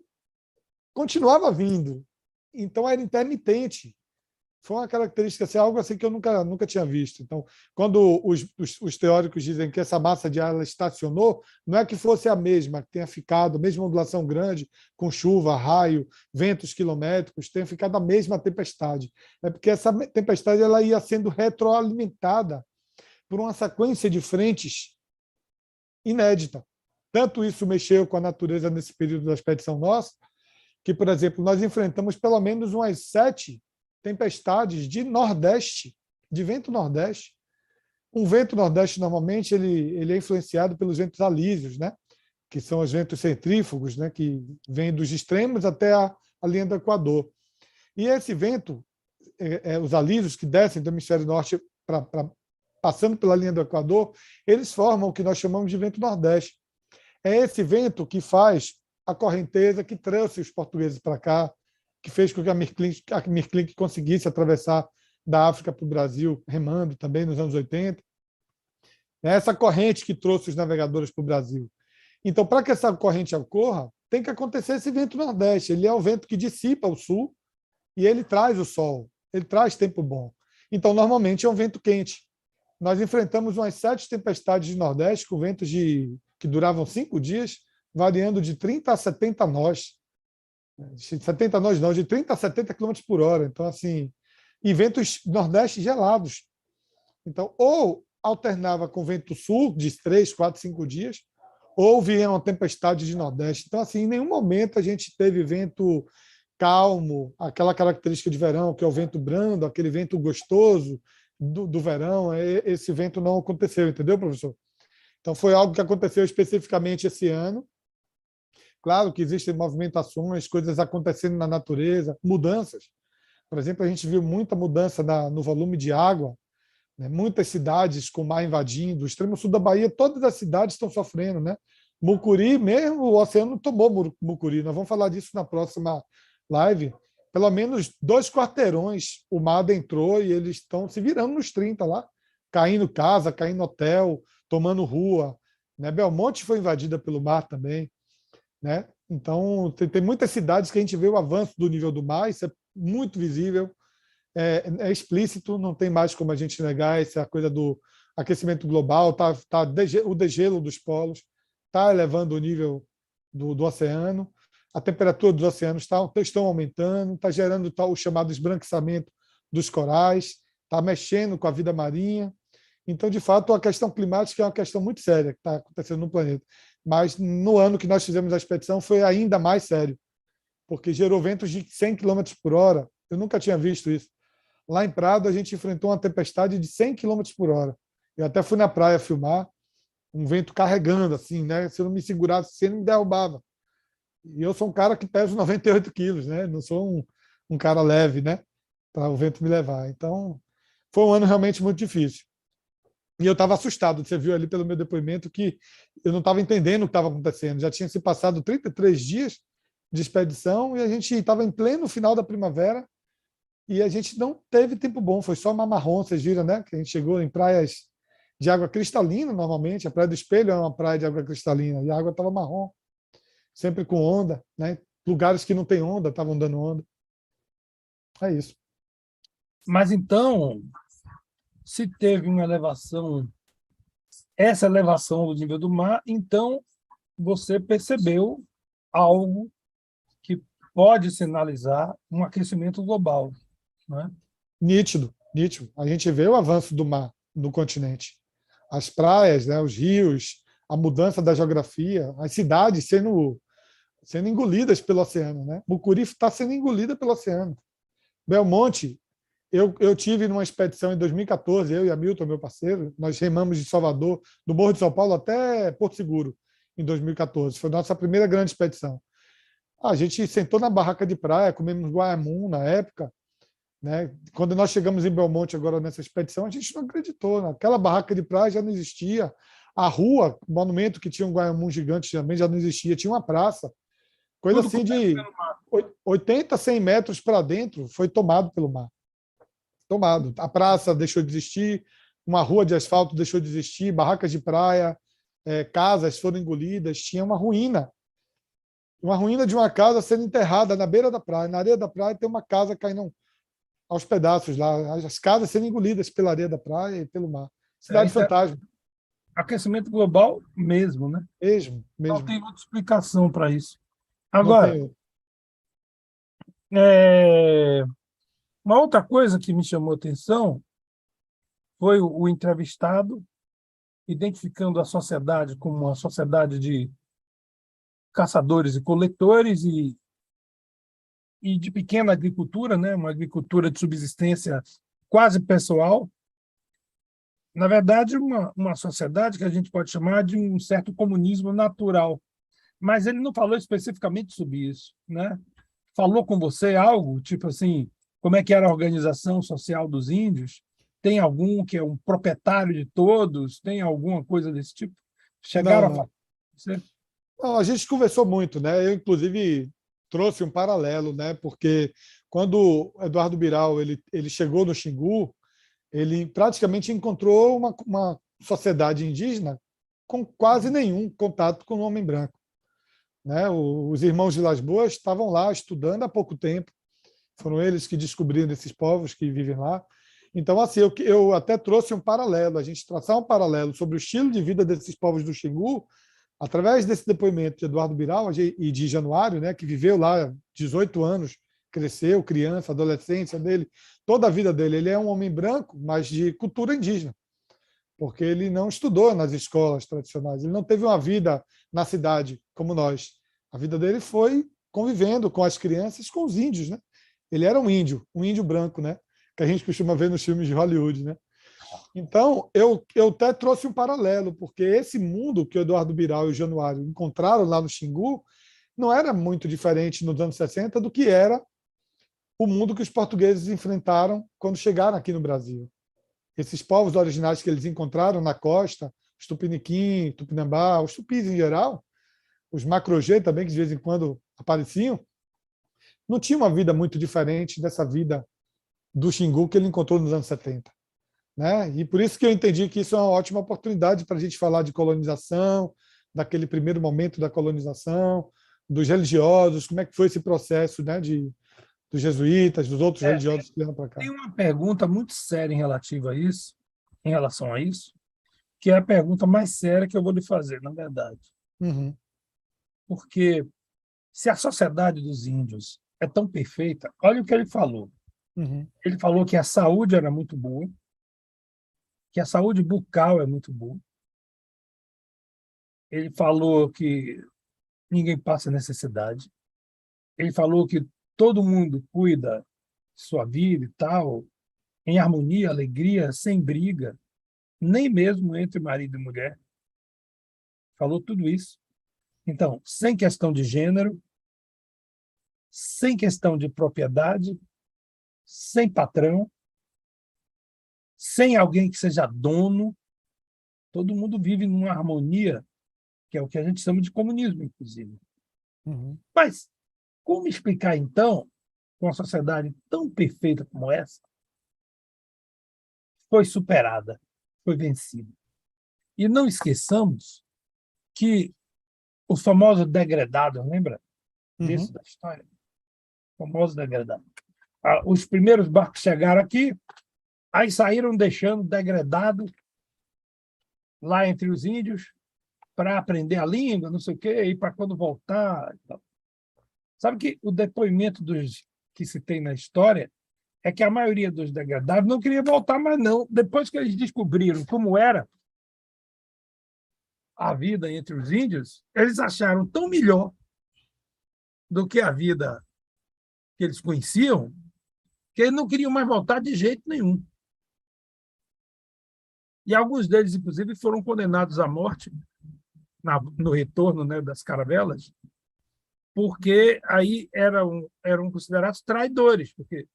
continuava vindo. Então, era intermitente. Foi uma característica, assim, algo assim que eu nunca tinha visto. Então, quando os teóricos dizem que essa massa de ar ela estacionou, não é que fosse a mesma, que tenha ficado, a mesma ondulação grande, com chuva, raio, ventos quilométricos, tenha ficado a mesma tempestade. É porque essa tempestade ela ia sendo retroalimentada por uma sequência de frentes inédita. Tanto isso mexeu com a natureza nesse período da expedição nossa, que, por exemplo, nós enfrentamos pelo menos umas 7 tempestades de nordeste, de vento nordeste. Um vento nordeste, normalmente, ele é influenciado pelos ventos alísios, né? Que são os ventos centrífugos, né? Que vêm dos extremos até a linha do Equador. E esse vento, os alísios que descem do hemisfério norte passando pela linha do Equador, eles formam o que nós chamamos de vento nordeste. É esse vento que faz a correnteza que trouxe os portugueses para cá, que fez com que a Mirklink conseguisse atravessar da África para o Brasil, remando também nos anos 80. É essa corrente que trouxe os navegadores para o Brasil. Então, para que essa corrente ocorra, tem que acontecer esse vento nordeste. Ele é o vento que dissipa o sul e ele traz o sol, ele traz tempo bom. Então, normalmente, é um vento quente. Nós enfrentamos umas 7 tempestades de nordeste com ventos que duravam 5 dias, variando de 30 a 70 nós. 70 nós não, de 30 a 70 km por hora. Então, assim, e ventos nordeste gelados. Então, ou alternava com vento sul de 3, 4, 5 dias, ou vinha uma tempestade de nordeste. Então, assim, em nenhum momento a gente teve vento calmo, aquela característica de verão, que é o vento brando, aquele vento gostoso do verão. Esse vento não aconteceu, entendeu, professor? Então, foi algo que aconteceu especificamente esse ano. Claro que existem movimentações, coisas acontecendo na natureza, mudanças. Por exemplo, a gente viu muita mudança no volume de água, né? Muitas cidades com o mar invadindo. O extremo sul da Bahia, todas as cidades estão sofrendo, né? Mucuri, mesmo o oceano tomou Mucuri. Nós vamos falar disso na próxima live. Pelo menos 2 quarteirões o mar adentrou e eles estão se virando nos 30 lá, caindo casa, caindo hotel, tomando rua, né? Belmonte foi invadida pelo mar também, né? Então, tem muitas cidades que a gente vê o avanço do nível do mar, isso é muito visível, é explícito, não tem mais como a gente negar essa coisa do aquecimento global, o degelo dos polos está elevando o nível do oceano, a temperatura dos oceanos estão aumentando, está gerando o chamado esbranquiçamento dos corais, está mexendo com a vida marinha. Então, de fato, a questão climática é uma questão muito séria que está acontecendo no planeta. Mas no ano que nós fizemos a expedição foi ainda mais sério, porque gerou ventos de 100 km por hora. Eu nunca tinha visto isso. Lá em Prado, a gente enfrentou uma tempestade de 100 km por hora. Eu até fui na praia filmar, um vento carregando, assim, né? Se eu não me segurasse, você me derrubava. E eu sou um cara que pesa 98 quilos, né? Não sou um cara leve, né? Para o vento me levar. Então, foi um ano realmente muito difícil. E eu estava assustado. Você viu ali pelo meu depoimento que eu não estava entendendo o que estava acontecendo. Já tinha se passado 33 dias de expedição e a gente estava em pleno final da primavera e a gente não teve tempo bom. Foi só mar marrom, vocês viram, né? Que a gente chegou em praias de água cristalina, normalmente. A Praia do Espelho é uma praia de água cristalina e a água estava marrom, sempre com onda, né? Lugares que não tem onda estavam dando onda. É isso. Mas então, se teve uma elevação, essa elevação do nível do mar, então você percebeu algo que pode sinalizar um aquecimento global, né? Nítido, nítido. A gente vê o avanço do mar no continente. As praias, né, os rios, a mudança da geografia, as cidades sendo engolidas pelo oceano, né? Mucuri está sendo engolida pelo oceano. Belmonte, eu tive numa expedição em 2014, eu e Hamilton, meu parceiro, nós remamos de Salvador, do Morro de São Paulo até Porto Seguro, em 2014. Foi a nossa primeira grande expedição. A gente sentou na barraca de praia, comemos guaiamum na época, né? Quando nós chegamos em Belmonte agora nessa expedição, a gente não acreditou. Naquela barraca de praia já não existia. A rua, o monumento que tinha um guaiamum gigante também já não existia. Tinha uma praça. Coisa assim de 80, 100 metros para dentro foi tomado pelo mar. Tomado. A praça deixou de existir, uma rua de asfalto deixou de existir, barracas de praia, casas foram engolidas, tinha uma ruína de uma casa sendo enterrada na beira da praia. Na areia da praia tem uma casa caindo aos pedaços lá, as casas sendo engolidas pela areia da praia e pelo mar. Cidade fantasma. Aquecimento global mesmo, né? Mesmo. Não tem outra explicação para isso. Agora, uma outra coisa que me chamou a atenção foi o entrevistado identificando a sociedade como uma sociedade de caçadores e coletores e e de pequena agricultura, né? Uma agricultura de subsistência quase pessoal. Na verdade, uma sociedade que a gente pode chamar de um certo comunismo natural. Mas ele não falou especificamente sobre isso, né? Falou com você algo, tipo assim, como é que era a organização social dos índios? Tem algum que é um proprietário de todos? Tem alguma coisa desse tipo? Não, Chegaram a falar não. com você? Não, a gente conversou muito, né? Eu, inclusive, trouxe um paralelo, né? Porque quando o Eduardo Biral ele chegou no Xingu, ele praticamente encontrou uma sociedade indígena com quase nenhum contato com o homem branco, né? Os irmãos de Las Boas estavam lá estudando há pouco tempo, foram eles que descobriram esses povos que vivem lá. Então, assim, eu até trouxe um paralelo, a gente traçar um paralelo sobre o estilo de vida desses povos do Xingu, através desse depoimento de Eduardo Biral e de Januário, né, que viveu lá 18 anos, cresceu, criança, adolescência dele, toda a vida dele. Ele é um homem branco, mas de cultura indígena, porque ele não estudou nas escolas tradicionais, ele não teve uma vida na cidade como nós. A vida dele foi convivendo com as crianças, com os índios, né? Ele era um índio branco, né? Que a gente costuma ver nos filmes de Hollywood, né? Então, eu até trouxe um paralelo, porque esse mundo que o Eduardo Biral e o Januário encontraram lá no Xingu não era muito diferente nos anos 60 do que era o mundo que os portugueses enfrentaram quando chegaram aqui no Brasil. Esses povos originários que eles encontraram na costa, os Tupiniquim, Tupinambá, os tupis em geral, os Macrogê também, que de vez em quando apareciam, não tinham uma vida muito diferente dessa vida do Xingu que ele encontrou nos anos 70. Né? E por isso que eu entendi que isso é uma ótima oportunidade para a gente falar de colonização, daquele primeiro momento da colonização, dos religiosos, como é que foi esse processo, né, dos jesuítas, dos outros religiosos que vieram para cá. Tem uma pergunta muito séria em relação a isso, que é a pergunta mais séria que eu vou lhe fazer, na verdade. Uhum, Porque se a sociedade dos índios é tão perfeita, olha o que ele falou. uhum, Ele falou que a saúde era muito boa, que a saúde bucal é muito boa. Ele falou que ninguém passa necessidade. Ele falou que todo mundo cuida de sua vida e tal, em harmonia, alegria, sem briga, nem mesmo entre marido e mulher. Falou tudo isso. Então, sem questão de gênero, sem questão de propriedade, sem patrão, sem alguém que seja dono, todo mundo vive numa harmonia, que é o que a gente chama de comunismo, inclusive. uhum. Mas como explicar, então, que uma sociedade tão perfeita como essa foi superada, foi vencida? E não esqueçamos que os famosos degradados, lembra disso da história? Famosos degradados. Os primeiros barcos chegaram aqui, aí saíram deixando degradado lá entre os índios para aprender a língua, não sei o quê, e para quando voltar. Sabe que o depoimento dos que se tem na história é que a maioria dos degradados não queria voltar mais, não. Depois que eles descobriram como era a vida entre os índios, eles acharam tão melhor do que a vida que eles conheciam, que eles não queriam mais voltar de jeito nenhum. E alguns deles, inclusive, foram condenados à morte no retorno, né, das caravelas, porque aí eram considerados traidores, porque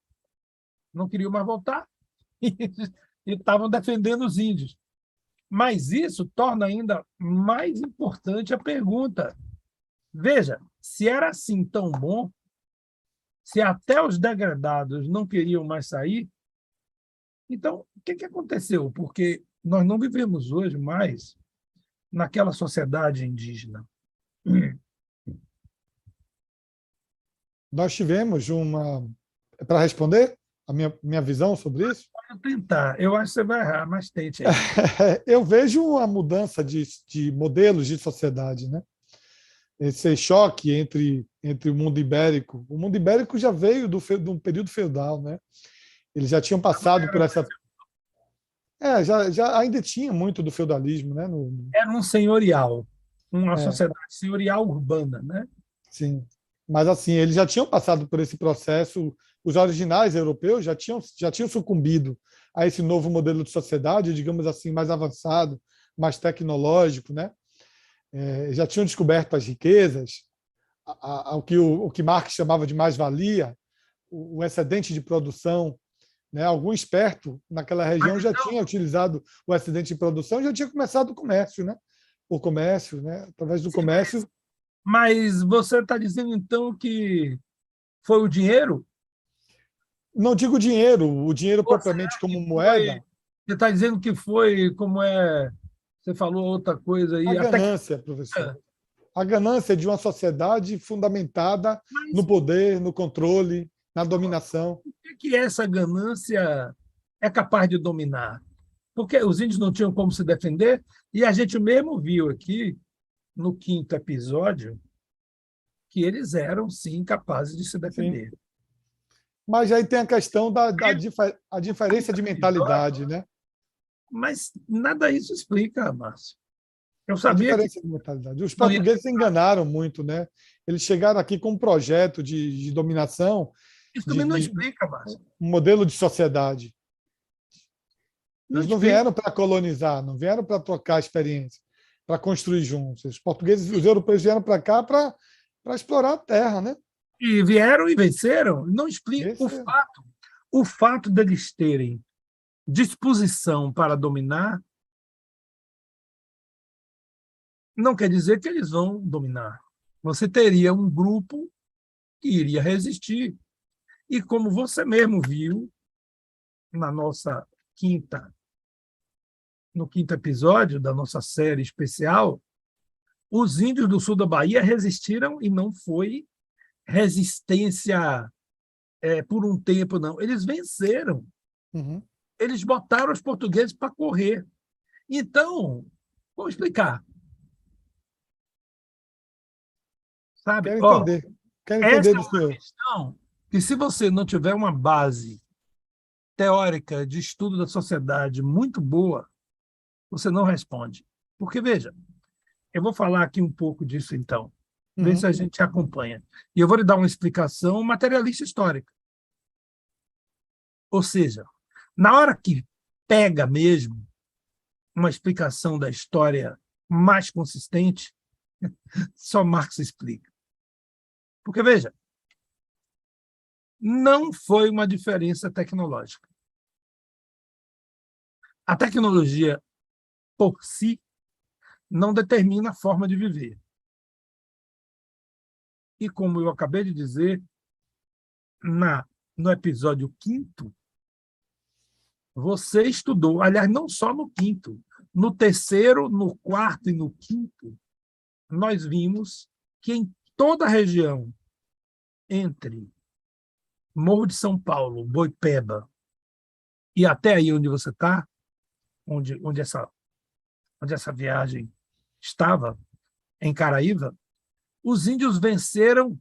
não queriam mais voltar e estavam defendendo os índios. Mas isso torna ainda mais importante a pergunta. Veja, se era assim tão bom, se até os degradados não queriam mais sair, então o que aconteceu? Porque nós não vivemos hoje mais naquela sociedade indígena. Nós tivemos uma... Para responder a minha visão sobre isso? Vou tentar. Eu acho que você vai errar, mas tente aí. Eu vejo uma mudança de modelos de sociedade, né? Esse choque entre o mundo ibérico. O mundo ibérico já veio do período feudal, né? Eles já tinham passado por essa... já ainda tinha muito do feudalismo, né? Era um senhorial, uma sociedade senhorial urbana, né? Sim. Mas, assim, eles já tinham passado por esse processo, os originais europeus já tinham sucumbido a esse novo modelo de sociedade, digamos assim, mais avançado, mais tecnológico, né? Já tinham descoberto as riquezas, o que Marx chamava de mais-valia, o excedente de produção, né? Algum esperto naquela região já tinha utilizado o excedente de produção e já tinha começado o comércio, né? O comércio, né? Através do comércio. Mas você está dizendo, então, que foi o dinheiro? Não digo dinheiro, o dinheiro Ou será propriamente como que moeda, foi... Você está dizendo que foi, como é... Você falou outra coisa a aí, até que... ganância, professor. A ganância de uma sociedade fundamentada Mas no poder, no controle, na dominação. o que essa ganância é capaz de dominar? Porque os índios não tinham como se defender, e a gente mesmo viu aqui, no quinto episódio, que eles eram, sim, capazes de se Sim. defender. Mas aí tem a questão a diferença de Episódio, mentalidade, né? mas nada isso explica, Márcio. Eu A sabia que diferença de mentalidade. Os não ia... portugueses enganaram muito, né? Eles chegaram aqui com um projeto de dominação, Isso também não de explica, Márcio. um modelo de sociedade. Não Eles não explica. vieram para colonizar, não vieram para trocar experiência, para construir juntos. Os portugueses, os europeus vieram para cá para explorar a terra, né? E vieram e venceram. Não explica. Esse, O fato deles terem disposição para dominar não quer dizer que eles vão dominar. Você teria um grupo que iria resistir. E como você mesmo viu na nossa no quinto episódio da nossa série especial, os índios do sul da Bahia resistiram e não foi resistência por um tempo, não. Eles venceram. Uhum. Eles botaram os portugueses para correr. Então, vou explicar. Sabe? Quero Ó, entender. Quero essa entender é do uma senhor. questão que, se você não tiver uma base teórica de estudo da sociedade muito boa, você não responde. Porque, veja, eu vou falar aqui um pouco disso, então. Vê Uhum. se a gente acompanha. E eu vou lhe dar uma explicação materialista histórica. Ou seja, na hora que pega mesmo uma explicação da história mais consistente, só Marx explica. Porque, veja, não foi uma diferença tecnológica. A tecnologia, por si, não determina a forma de viver. E, como eu acabei de dizer, no episódio 5º, você estudou, aliás, não só no 5º, no 3º, no 4º e no 5º, nós vimos que em toda a região entre Morro de São Paulo, Boipeba, e até aí onde você está, onde essa viagem estava, em Caraíva, os índios venceram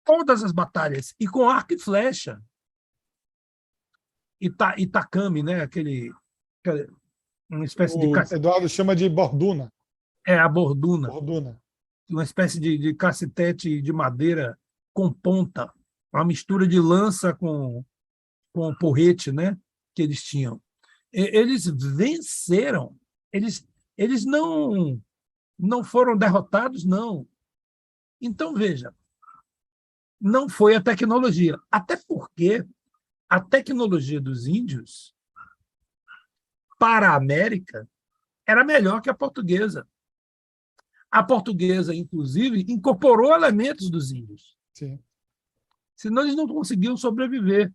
todas as batalhas, e com arco e flecha. Itacame, né? Uma espécie de O Eduardo chama de borduna. a borduna, Borduna. uma espécie de cacetete de madeira com ponta, uma mistura de lança com porrete, né? Que eles tinham. Eles venceram. Eles não foram derrotados, não. Então, veja, não foi a tecnologia. Até porque a tecnologia dos índios para a América era melhor que a portuguesa. A portuguesa, inclusive, incorporou elementos dos índios. Sim. Senão eles não conseguiam sobreviver.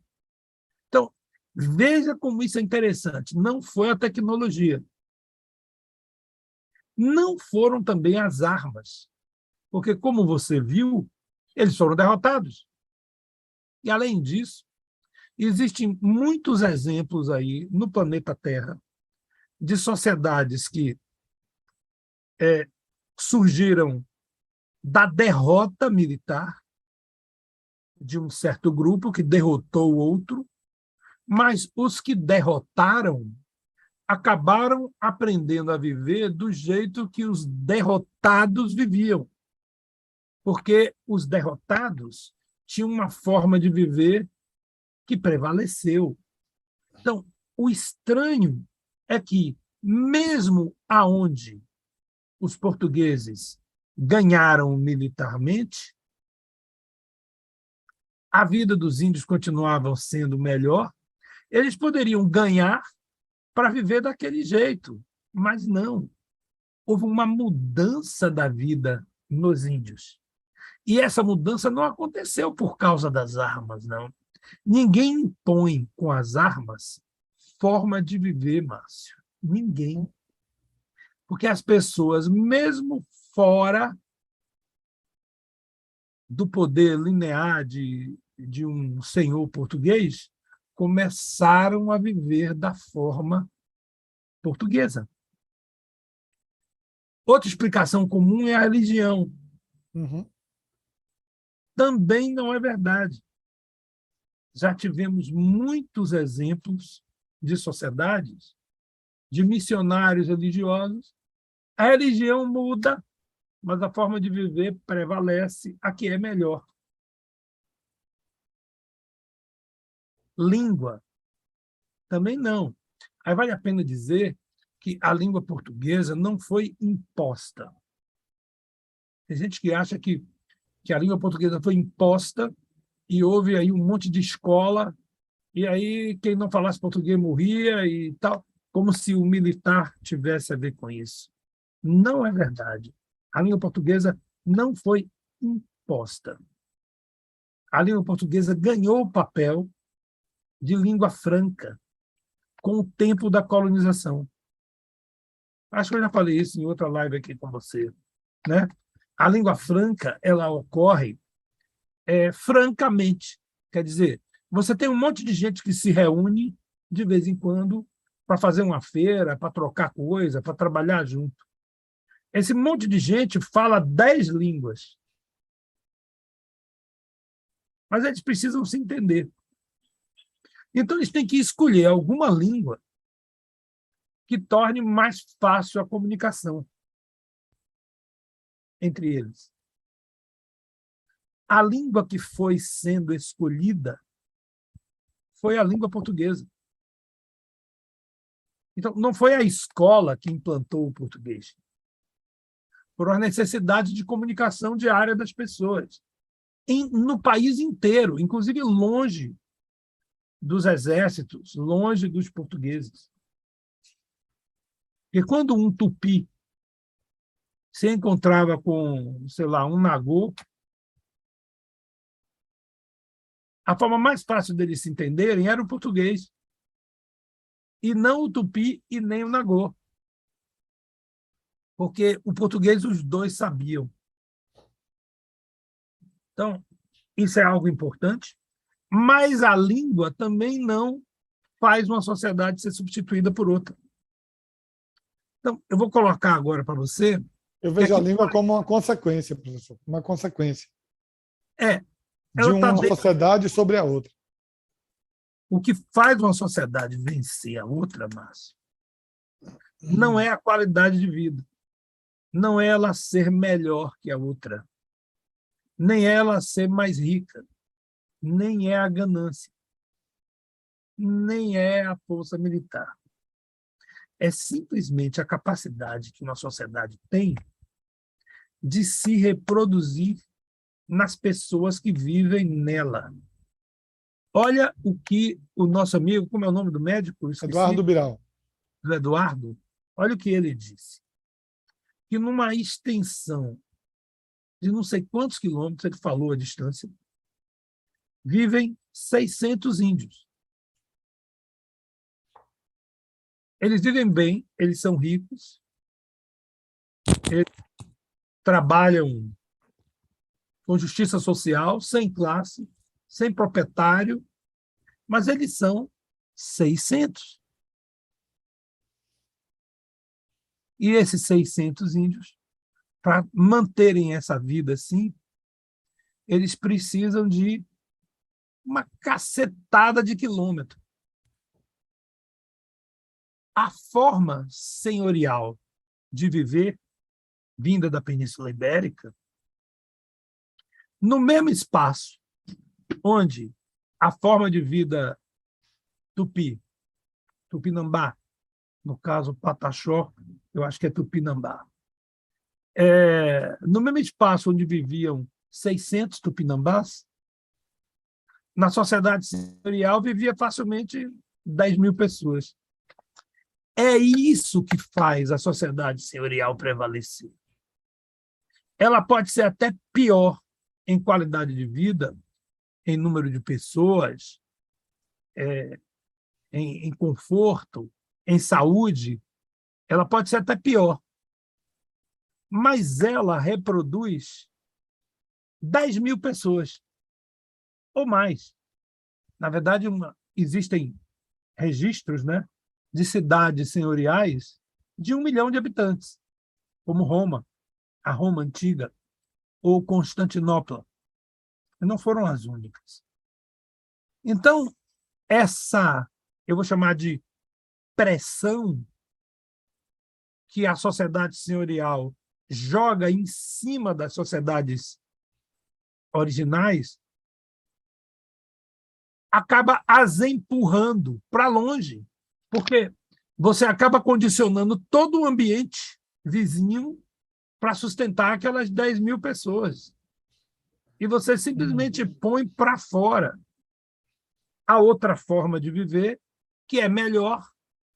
Então, veja como isso é interessante. Não foi a tecnologia. Não foram também as armas. Porque, como você viu, eles foram derrotados. E, além disso, existem muitos exemplos aí no planeta Terra de sociedades que surgiram da derrota militar de um certo grupo que derrotou o outro, mas os que derrotaram acabaram aprendendo a viver do jeito que os derrotados viviam. porque os derrotados tinham uma forma de viver que prevaleceu. Então, o estranho é que, mesmo aonde os portugueses ganharam militarmente, a vida dos índios continuava sendo melhor, eles poderiam ganhar para viver daquele jeito, mas não. Houve uma mudança da vida nos índios. E essa mudança não aconteceu por causa das armas, não. Ninguém impõe com as armas forma de viver, Márcio. Ninguém. Porque as pessoas, mesmo fora do poder linear de um senhor português, começaram a viver da forma portuguesa. Outra explicação comum é a religião. Uhum. Também não é verdade. Já tivemos muitos exemplos de sociedades, de missionários religiosos. A religião muda, mas a forma de viver prevalece, a que é melhor. Língua, também não. Aí vale a pena dizer que a língua portuguesa não foi imposta. Tem gente que acha que a língua portuguesa foi imposta e houve aí um monte de escola, e aí quem não falasse português morria e tal, como se o militar tivesse a ver com isso. Não é verdade. A língua portuguesa não foi imposta. A língua portuguesa ganhou o papel de língua franca com o tempo da colonização. Acho que eu já falei isso em outra live aqui com você, né? A língua franca, ela ocorre francamente. Quer dizer, você tem um monte de gente que se reúne de vez em quando para fazer uma feira, para trocar coisa, para trabalhar junto. Esse monte de gente fala 10 línguas. Mas eles precisam se entender. Então, eles têm que escolher alguma língua que torne mais fácil a comunicação entre eles. A língua que foi sendo escolhida foi a língua portuguesa. Então, não foi a escola que implantou o português. Por uma necessidade de comunicação diária das pessoas. No país inteiro, inclusive longe dos exércitos, longe dos portugueses. E quando um tupi se encontrava com, sei lá, um nagô, a forma mais fácil deles se entenderem era o português, e não o tupi e nem o nagô. Porque o português os dois sabiam. Então, isso é algo importante, mas a língua também não faz uma sociedade ser substituída por outra. Então, eu vou colocar agora para você... Eu vejo a língua como uma consequência, professor, uma consequência de ela tá uma dentro. sociedade sobre a outra. O que faz uma sociedade vencer a outra, Márcio, não é a qualidade de vida, não é ela ser melhor que a outra, nem é ela ser mais rica, nem é a ganância, nem é a força militar. É simplesmente a capacidade que uma sociedade tem de se reproduzir nas pessoas que vivem nela. Olha o que o nosso amigo, como é o nome do médico? Eduardo Biral. Do Eduardo, olha o que ele disse. Que numa extensão de não sei quantos quilômetros, ele falou a distância, vivem 600 índios. Eles vivem bem, eles são ricos, eles trabalham com justiça social, sem classe, sem proprietário, mas eles são 600. E esses 600 índios, para manterem essa vida assim, eles precisam de uma cacetada de quilômetros. A forma senhorial de viver, vinda da Península Ibérica, no mesmo espaço onde a forma de vida tupi, tupinambá, no caso Pataxó, eu acho que é tupinambá, no mesmo espaço onde viviam 600 tupinambás, na sociedade senhorial vivia facilmente 10.000 pessoas. É isso que faz a sociedade senhorial prevalecer. Ela pode ser até pior em qualidade de vida, em número de pessoas, em conforto, em saúde, ela pode ser até pior. Mas ela reproduz 10.000 pessoas, ou mais. Na verdade, existem registros, né, de cidades senhoriais de 1 milhão de habitantes, como Roma, a Roma antiga, ou Constantinopla. E não foram as únicas. Então, eu vou chamar de pressão que a sociedade senhorial joga em cima das sociedades originais, acaba as empurrando para longe, porque você acaba condicionando todo o ambiente vizinho para sustentar aquelas 10.000 pessoas. E você simplesmente põe para fora a outra forma de viver, que é melhor,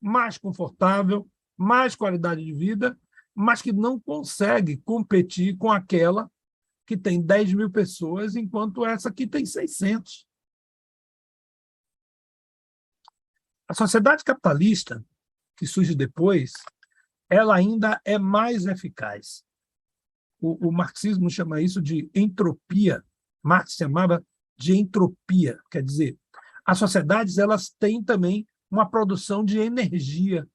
mais confortável, mais qualidade de vida, mas que não consegue competir com aquela que tem 10.000 pessoas, enquanto essa aqui tem 600. A sociedade capitalista, que surge depois, ela ainda é mais eficaz. O marxismo chama isso de entropia. Marx chamava de entropia, quer dizer, as sociedades elas têm também uma produção de energia.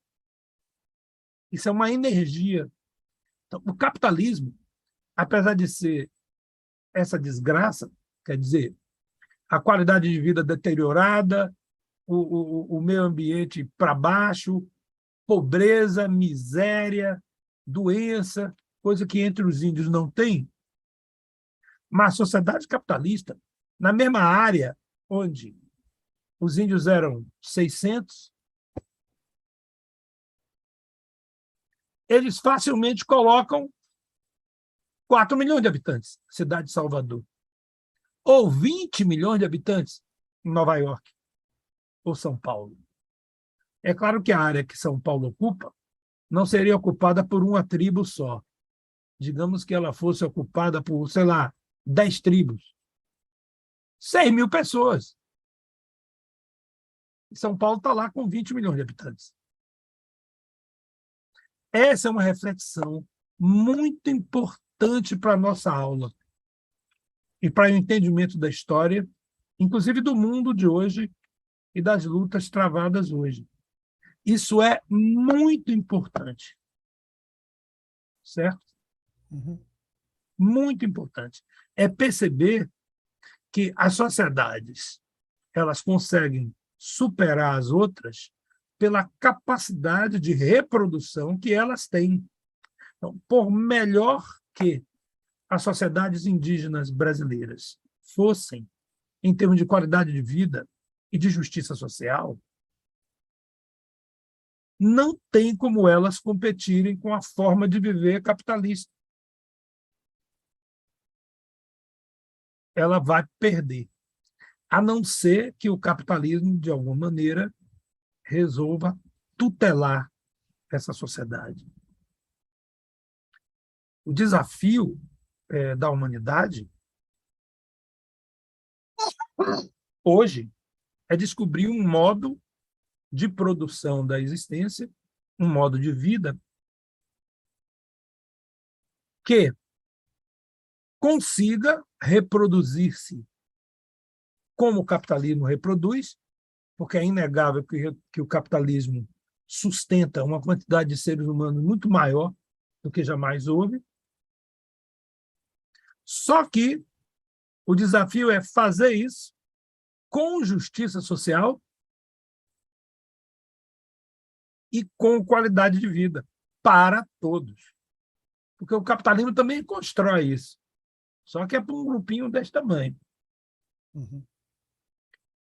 Isso é uma energia. Então, o capitalismo, apesar de ser essa desgraça, quer dizer, a qualidade de vida deteriorada, o meio ambiente para baixo, pobreza, miséria, doença, coisa que entre os índios não tem. Mas a sociedade capitalista, na mesma área onde os índios eram 600, eles facilmente colocam 4 milhões de habitantes, cidade de Salvador, ou 20 milhões de habitantes em Nova York ou São Paulo. É claro que a área que São Paulo ocupa não seria ocupada por uma tribo só. Digamos que ela fosse ocupada por, sei lá, 10 tribos. 6.000 pessoas. E São Paulo está lá com 20 milhões de habitantes. Essa é uma reflexão muito importante para a nossa aula e para o entendimento da história, inclusive do mundo de hoje e das lutas travadas hoje. Isso é muito importante. Certo? Muito importante. É perceber que as sociedades elas conseguem superar as outras pela capacidade de reprodução que elas têm. Então, por melhor que as sociedades indígenas brasileiras fossem, em termos de qualidade de vida e de justiça social, não tem como elas competirem com a forma de viver capitalista. Ela vai perder, a não ser que o capitalismo, de alguma maneira, resolva tutelar essa sociedade. O desafio da humanidade hoje é descobrir um modo de produção da existência, um modo de vida que consiga reproduzir-se como o capitalismo reproduz, porque é inegável que o capitalismo sustenta uma quantidade de seres humanos muito maior do que jamais houve. Só que o desafio é fazer isso com justiça social e com qualidade de vida para todos. Porque o capitalismo também constrói isso. Só que é para um grupinho desse tamanho. Uhum.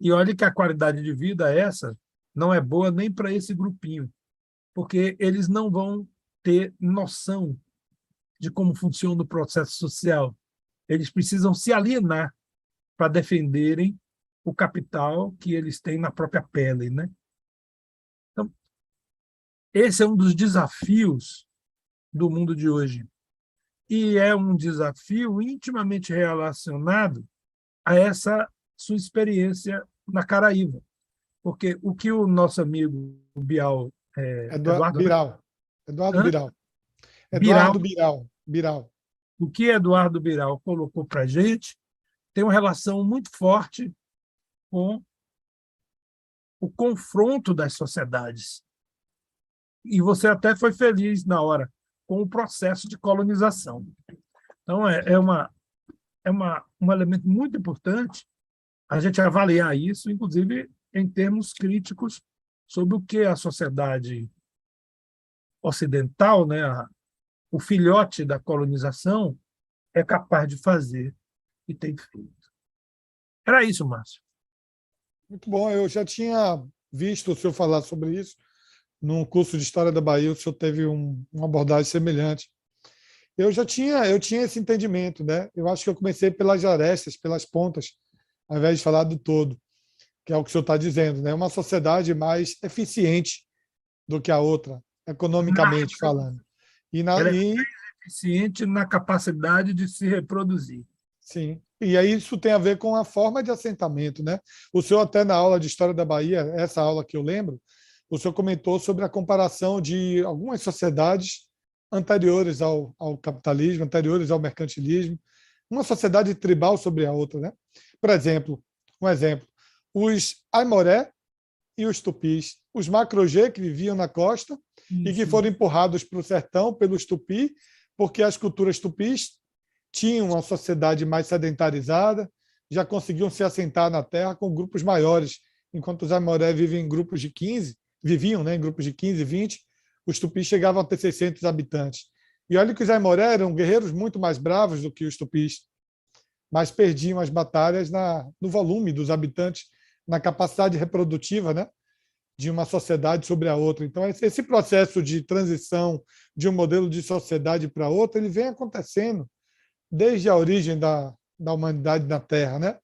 E olha que a qualidade de vida essa não é boa nem para esse grupinho, porque eles não vão ter noção de como funciona o processo social. Eles precisam se alienar para defenderem o capital que eles têm na própria pele, né? Então, esse é um dos desafios do mundo de hoje. E é um desafio intimamente relacionado a essa sua experiência na Caraíva. Porque o que o nosso amigo Bial, Eduardo, né? Biral. Eduardo Hã? Biral. Biral, Eduardo Biral. Biral. o que Eduardo Biral colocou para a gente tem uma relação muito forte com o confronto das sociedades. E você até foi feliz na hora com o processo de colonização. Então, um elemento muito importante a gente avaliar isso, inclusive em termos críticos, sobre o que a sociedade ocidental, né, o filhote da colonização, é capaz de fazer e tem feito. Era isso, Márcio. Muito bom. Eu já tinha visto o senhor falar sobre isso num curso de História da Bahia. O senhor teve uma abordagem semelhante. Eu tinha esse entendimento, né? Eu acho que eu comecei pelas arestas, pelas pontas, ao invés de falar do todo, que é o que o senhor está dizendo, né? Uma sociedade mais eficiente do que a outra, economicamente falando. Ela é eficiente na capacidade de se reproduzir. Sim. E aí isso tem a ver com a forma de assentamento, né? O senhor até na aula de História da Bahia, essa aula que eu lembro, o senhor comentou sobre a comparação de algumas sociedades anteriores ao capitalismo, anteriores ao mercantilismo, uma sociedade tribal sobre a outra, né? Por exemplo, os Aimoré e os Tupis, os Macro-G que viviam na costa e que foram empurrados para o sertão pelos Tupi, porque as culturas Tupis tinham uma sociedade mais sedentarizada, já conseguiam se assentar na terra com grupos maiores, enquanto os Aimoré viviam em grupos de 15, né, em grupos de 15, 20, os Tupis chegavam a ter 600 habitantes. E olha que os Aimoré eram guerreiros muito mais bravos do que os Tupis, mas perdiam as batalhas no volume dos habitantes, na capacidade reprodutiva, né, de uma sociedade sobre a outra. Então, esse processo de transição de um modelo de sociedade para outro, ele vem acontecendo desde a origem da humanidade na Terra, né?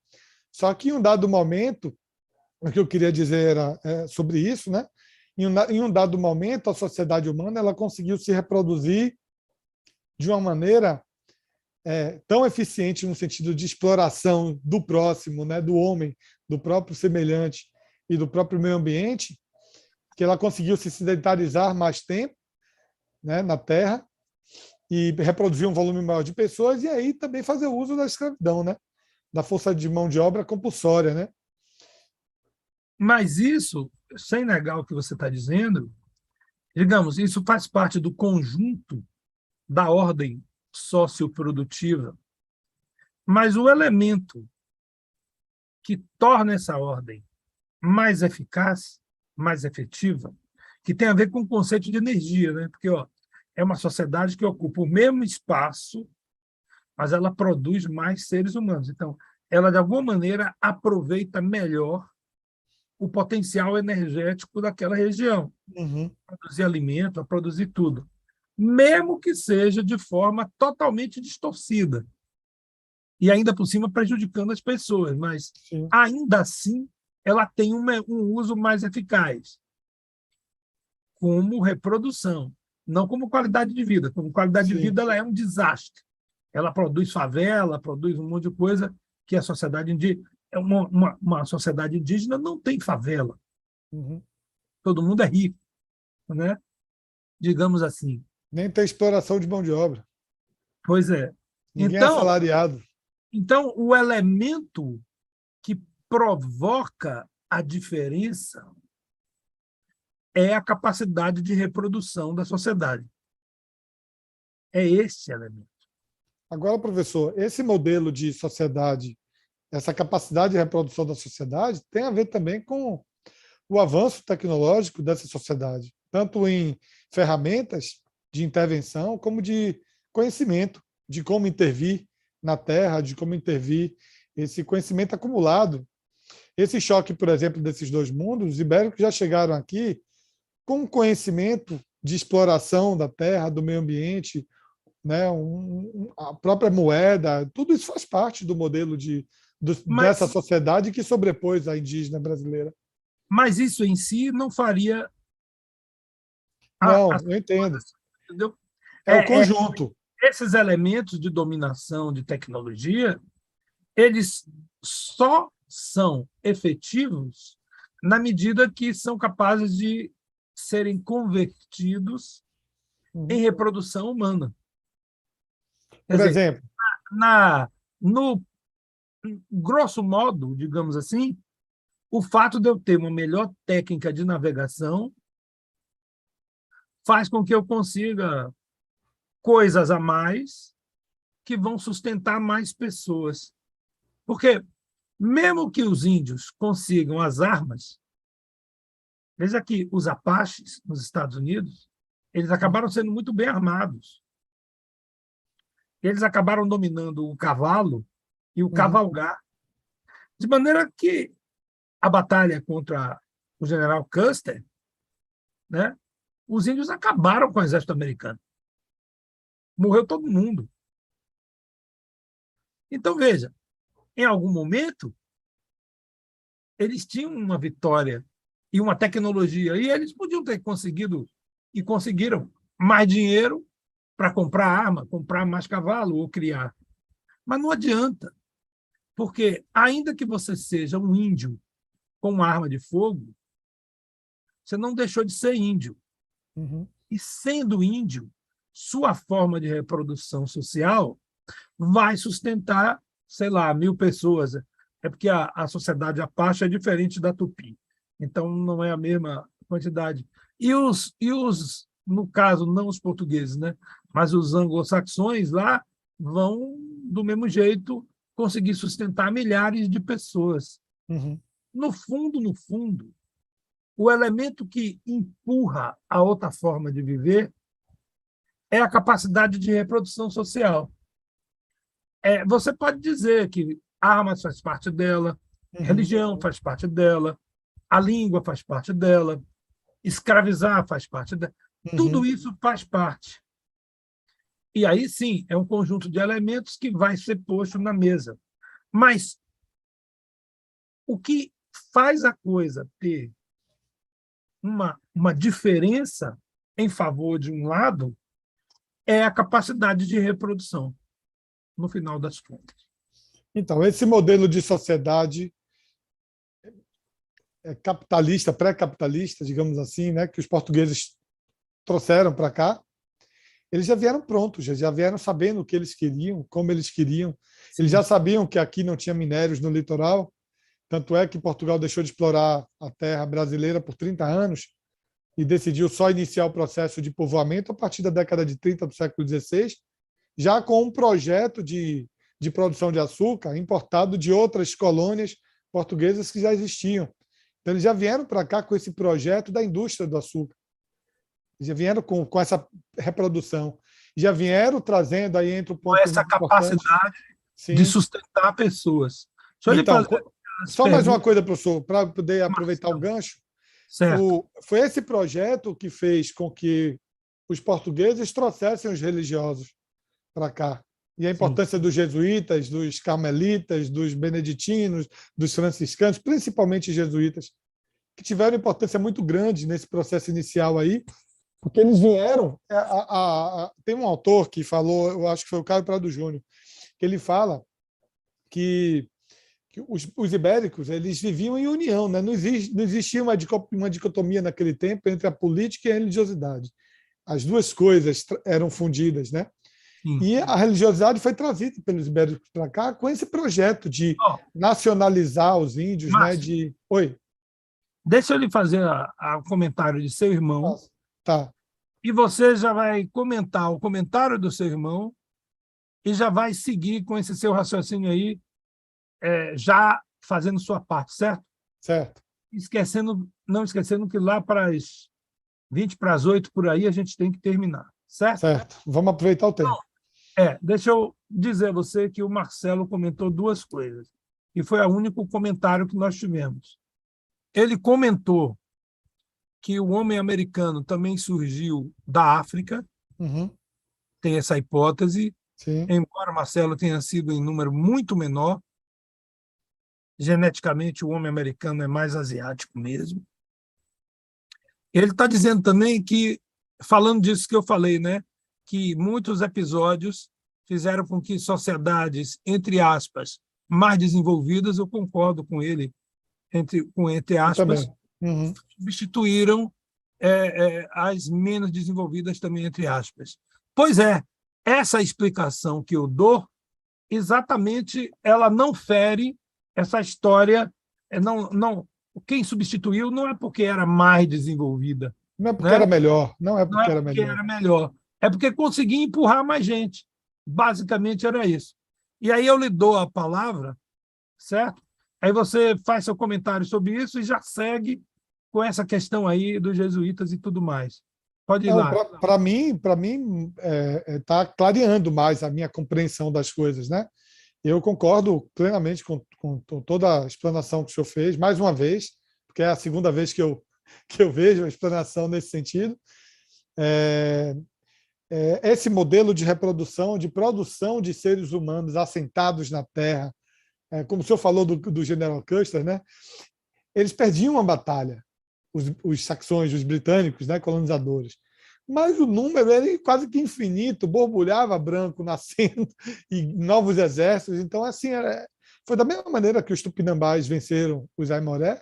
Só que em um dado momento, o que eu queria dizer era sobre isso, né? Em um dado momento, a sociedade humana ela conseguiu se reproduzir de uma maneira tão eficiente no sentido de exploração do próximo, né? Do homem, do próprio semelhante e do próprio meio ambiente, que ela conseguiu se sedentarizar mais tempo, né? Na Terra, e reproduzir um volume maior de pessoas, e aí também fazer uso da escravidão, né? Da força de mão de obra compulsória, né? Mas isso, sem negar o que você está dizendo, digamos, isso faz parte do conjunto da ordem socioprodutiva, mas o elemento que torna essa ordem mais eficaz, mais efetiva, que tem a ver com o conceito de energia, né? Porque é uma sociedade que ocupa o mesmo espaço, mas ela produz mais seres humanos. Então, ela, de alguma maneira, aproveita melhor o potencial energético daquela região, a produzir alimento, a produzir tudo, mesmo que seja de forma totalmente distorcida, e ainda por cima prejudicando as pessoas, mas Sim. ainda assim ela tem um uso mais eficaz, como reprodução, não como qualidade de vida. Como qualidade de vida, ela é um desastre. Ela produz favela, produz um monte de coisa que a sociedade indígena... Uma sociedade indígena não tem favela. Todo mundo é rico, né? Digamos assim. Nem tem exploração de mão de obra. Pois é. Ninguém é assalariado. Então, o elemento que provoca a diferença é a capacidade de reprodução da sociedade. É esse elemento. Agora, professor, esse modelo de sociedade, essa capacidade de reprodução da sociedade, tem a ver também com o avanço tecnológico dessa sociedade, tanto em ferramentas de intervenção como de conhecimento, de como intervir na terra, de como intervir, esse conhecimento acumulado. Esse choque, por exemplo, desses dois mundos, os ibéricos já chegaram aqui com conhecimento de exploração da terra, do meio ambiente, né? A própria moeda, tudo isso faz parte do modelo dessa sociedade que sobrepôs a indígena brasileira. Mas isso em si não faria... Não, eu entendo. Entendeu? É o conjunto. Esses elementos de dominação de tecnologia, eles só são efetivos na medida que são capazes de serem convertidos em reprodução humana. Por exemplo? No grosso modo, digamos assim, o fato de eu ter uma melhor técnica de navegação faz com que eu consiga coisas a mais que vão sustentar mais pessoas. Porque, mesmo que os índios consigam as armas, veja que os Apaches, nos Estados Unidos, eles acabaram sendo muito bem armados. Eles acabaram dominando o cavalo e o cavalgar. De maneira que a batalha contra o general Custer, né, os índios acabaram com o exército americano. Morreu todo mundo. Então, veja, em algum momento, eles tinham uma vitória e uma tecnologia, e eles podiam ter conseguido, e conseguiram, mais dinheiro para comprar arma, comprar mais cavalo ou criar. Mas não adianta, porque ainda que você seja um índio com uma arma de fogo, você não deixou de ser índio. E sendo índio, sua forma de reprodução social vai sustentar, sei lá, 1.000 pessoas. É porque a sociedade Apache é diferente da Tupi. Então, não é a mesma quantidade. E no caso, não os portugueses, né? Mas os anglo-saxões lá vão, do mesmo jeito, conseguir sustentar milhares de pessoas. No fundo, o elemento que empurra a outra forma de viver é a capacidade de reprodução social. Você pode dizer que armas faz parte dela, religião faz parte dela, a língua faz parte dela, escravizar faz parte dela. Tudo isso faz parte. E aí, sim, é um conjunto de elementos que vai ser posto na mesa. Mas o que faz a coisa ter uma diferença em favor de um lado é a capacidade de reprodução, no final das contas. Então, esse modelo de sociedade capitalista, pré-capitalista, digamos assim, né, que os portugueses trouxeram para cá, eles já vieram prontos, já vieram sabendo o que eles queriam, como eles queriam. Eles já sabiam que aqui não tinha minérios no litoral, tanto é que Portugal deixou de explorar a terra brasileira por 30 anos e decidiu só iniciar o processo de povoamento a partir da década de 30 do século XVI, já com um projeto de produção de açúcar importado de outras colônias portuguesas que já existiam. Então, eles já vieram para cá com esse projeto da indústria do açúcar. Já vieram com essa reprodução. Já vieram trazendo, aí entra o ponto com essa capacidade de sustentar pessoas. Então, só mais uma coisa, professor, para poder aproveitar o gancho. Foi esse projeto que fez com que os portugueses trouxessem os religiosos para cá. E a importância dos jesuítas, dos carmelitas, dos beneditinos, dos franciscanos, principalmente jesuítas, que tiveram importância muito grande nesse processo inicial aí, porque eles vieram... Tem um autor que falou, eu acho que foi o Caio Prado Júnior, que ele fala que os ibéricos eles viviam em união, né? Não existia uma dicotomia naquele tempo entre a política e a religiosidade. As duas coisas eram fundidas, né? E a religiosidade foi trazida pelos ibéricos para cá com esse projeto de nacionalizar os índios, Márcio, né? Oi. Deixa eu lhe fazer o comentário de seu irmão. Tá. E você já vai comentar o comentário do seu irmão e já vai seguir com esse seu raciocínio aí, já fazendo sua parte, certo? Certo. Não esquecendo que lá para as 7:20 por aí a gente tem que terminar, certo? Certo. Vamos aproveitar o tempo. Deixa eu dizer a você que o Marcelo comentou duas coisas, e foi o único comentário que nós tivemos. Ele comentou que o homem americano também surgiu da África, Uhum, tem essa hipótese, sim, embora Marcelo tenha sido em número muito menor, geneticamente o homem americano é mais asiático mesmo. Ele está dizendo também que, falando disso que eu falei, né, que muitos episódios fizeram com que sociedades, entre aspas, mais desenvolvidas, eu concordo com ele, entre eu aspas, também. Uhum. substituíram as menos desenvolvidas também, entre aspas. Pois é, essa explicação que eu dou, exatamente, ela não fere essa história, não, quem substituiu não é porque era mais desenvolvida, Não é porque né? era melhor, não é Não porque é era porque melhor. era melhor, é porque conseguia empurrar mais gente. Basicamente era isso. E aí eu lhe dou a palavra, certo? Aí você faz seu comentário sobre isso e já segue com essa questão aí dos jesuítas e tudo mais. Pode ir Não, lá. para mim está clareando mais a minha compreensão das coisas, né? Eu concordo plenamente com toda a explanação que o senhor fez, mais uma vez, porque é a segunda vez que eu vejo a explanação nesse sentido. É, esse modelo de reprodução, de produção de seres humanos assentados na Terra, como o senhor falou do General Custer, né? Eles perdiam uma batalha, os saxões, os britânicos, né, colonizadores. Mas o número era quase que infinito, borbulhava branco nascendo e novos exércitos. Então, assim, foi da mesma maneira que os tupinambás venceram os aimoré,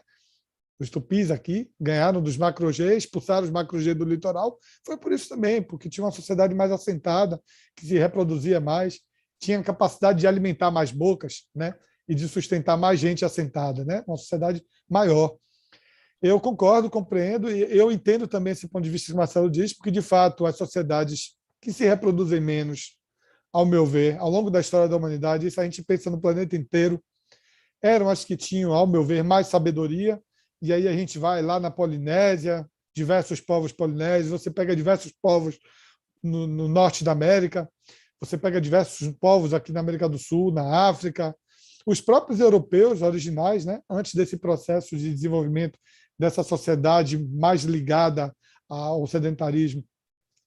os tupis aqui, ganharam dos macro-G, expulsaram os macro-G do litoral. Foi por isso também, porque tinha uma sociedade mais assentada, que se reproduzia mais, tinha capacidade de alimentar mais bocas, né? E de sustentar mais gente assentada, né? Uma sociedade maior. Eu concordo, compreendo, e eu entendo também esse ponto de vista que o Marcelo diz, porque, de fato, as sociedades que se reproduzem menos, ao meu ver, ao longo da história da humanidade, isso a gente pensa no planeta inteiro, eram as que tinham, ao meu ver, mais sabedoria, e aí a gente vai lá na Polinésia, diversos povos polinésios, você pega diversos povos no norte da América, você pega diversos povos aqui na América do Sul, na África, os próprios europeus originais, né, antes desse processo de desenvolvimento dessa sociedade mais ligada ao sedentarismo,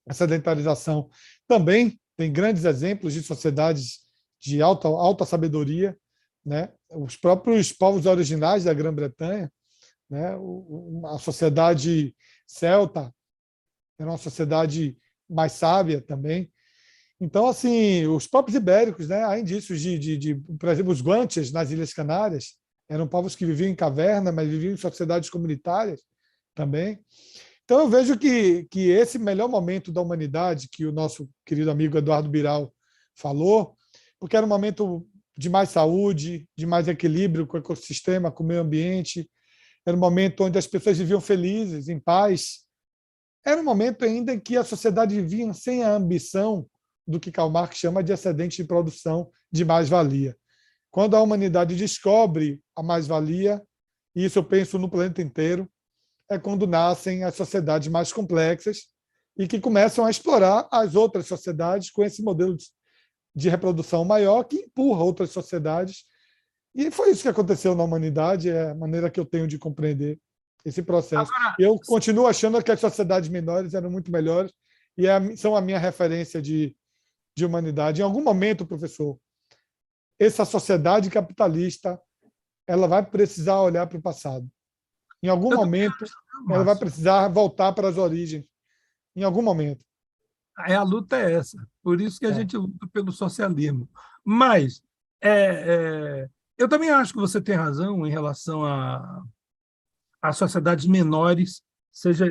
a sedentarização, também tem grandes exemplos de sociedades de alta sabedoria, né? Os próprios povos originais da Grã-Bretanha, né? A sociedade celta era uma sociedade mais sábia também. Então, assim, os próprios ibéricos, né? Há indícios por exemplo, os guanches nas Ilhas Canárias, eram povos que viviam em caverna, mas viviam em sociedades comunitárias também. Então, eu vejo que esse melhor momento da humanidade, que o nosso querido amigo Eduardo Biral falou, porque era um momento de mais saúde, de mais equilíbrio com o ecossistema, com o meio ambiente, era um momento onde as pessoas viviam felizes, em paz. Era um momento ainda em que a sociedade vivia sem a ambição do que Karl Marx chama de excedente de produção de mais-valia. Quando a humanidade descobre a mais-valia, e isso eu penso no planeta inteiro, é quando nascem as sociedades mais complexas e que começam a explorar as outras sociedades com esse modelo de reprodução maior que empurra outras sociedades. E foi isso que aconteceu na humanidade, é a maneira que eu tenho de compreender esse processo. Agora, Eu continuo achando que as sociedades menores eram muito melhores e são a minha referência de humanidade. Em algum momento, professor, essa sociedade capitalista ela vai precisar olhar para o passado. Em algum momento, ela vai precisar voltar para as origens. Em algum momento. a luta é essa. Por isso que a gente luta pelo socialismo. Mas eu também acho que você tem razão em relação a sociedades menores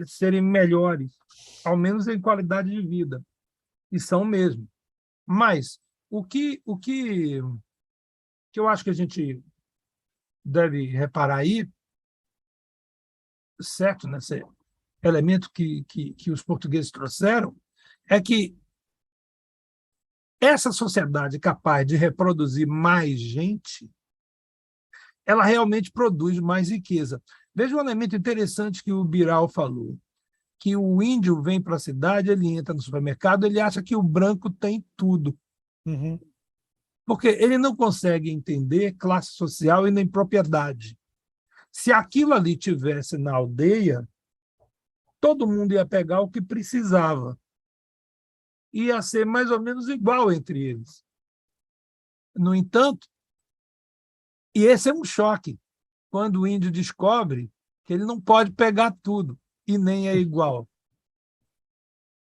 serem melhores, ao menos em qualidade de vida. E são mesmo. Mas o que eu acho que a gente deve reparar aí, certo, nesse elemento que os portugueses trouxeram, é que essa sociedade capaz de reproduzir mais gente, ela realmente produz mais riqueza. Veja um elemento interessante que o Biral falou, que o índio vem para a cidade, ele entra no supermercado, ele acha que o branco tem tudo. Uhum. Porque ele não consegue entender classe social e nem propriedade. Se aquilo ali tivesse na aldeia, todo mundo ia pegar o que precisava. Ia ser mais ou menos igual entre eles. No entanto, e esse é um choque, quando o índio descobre que ele não pode pegar tudo e nem é igual.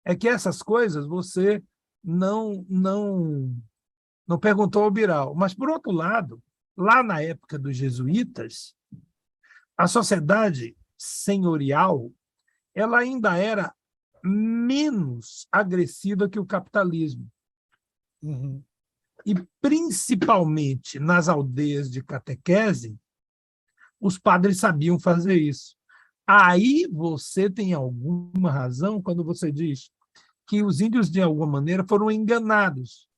É que essas coisas você não perguntou ao Biral. Mas, por outro lado, lá na época dos jesuítas, a sociedade senhorial ela ainda era menos agressiva que o capitalismo. Uhum. E, principalmente nas aldeias de catequese, os padres sabiam fazer isso. Aí você tem alguma razão quando você diz que os índios, de alguma maneira, foram enganados.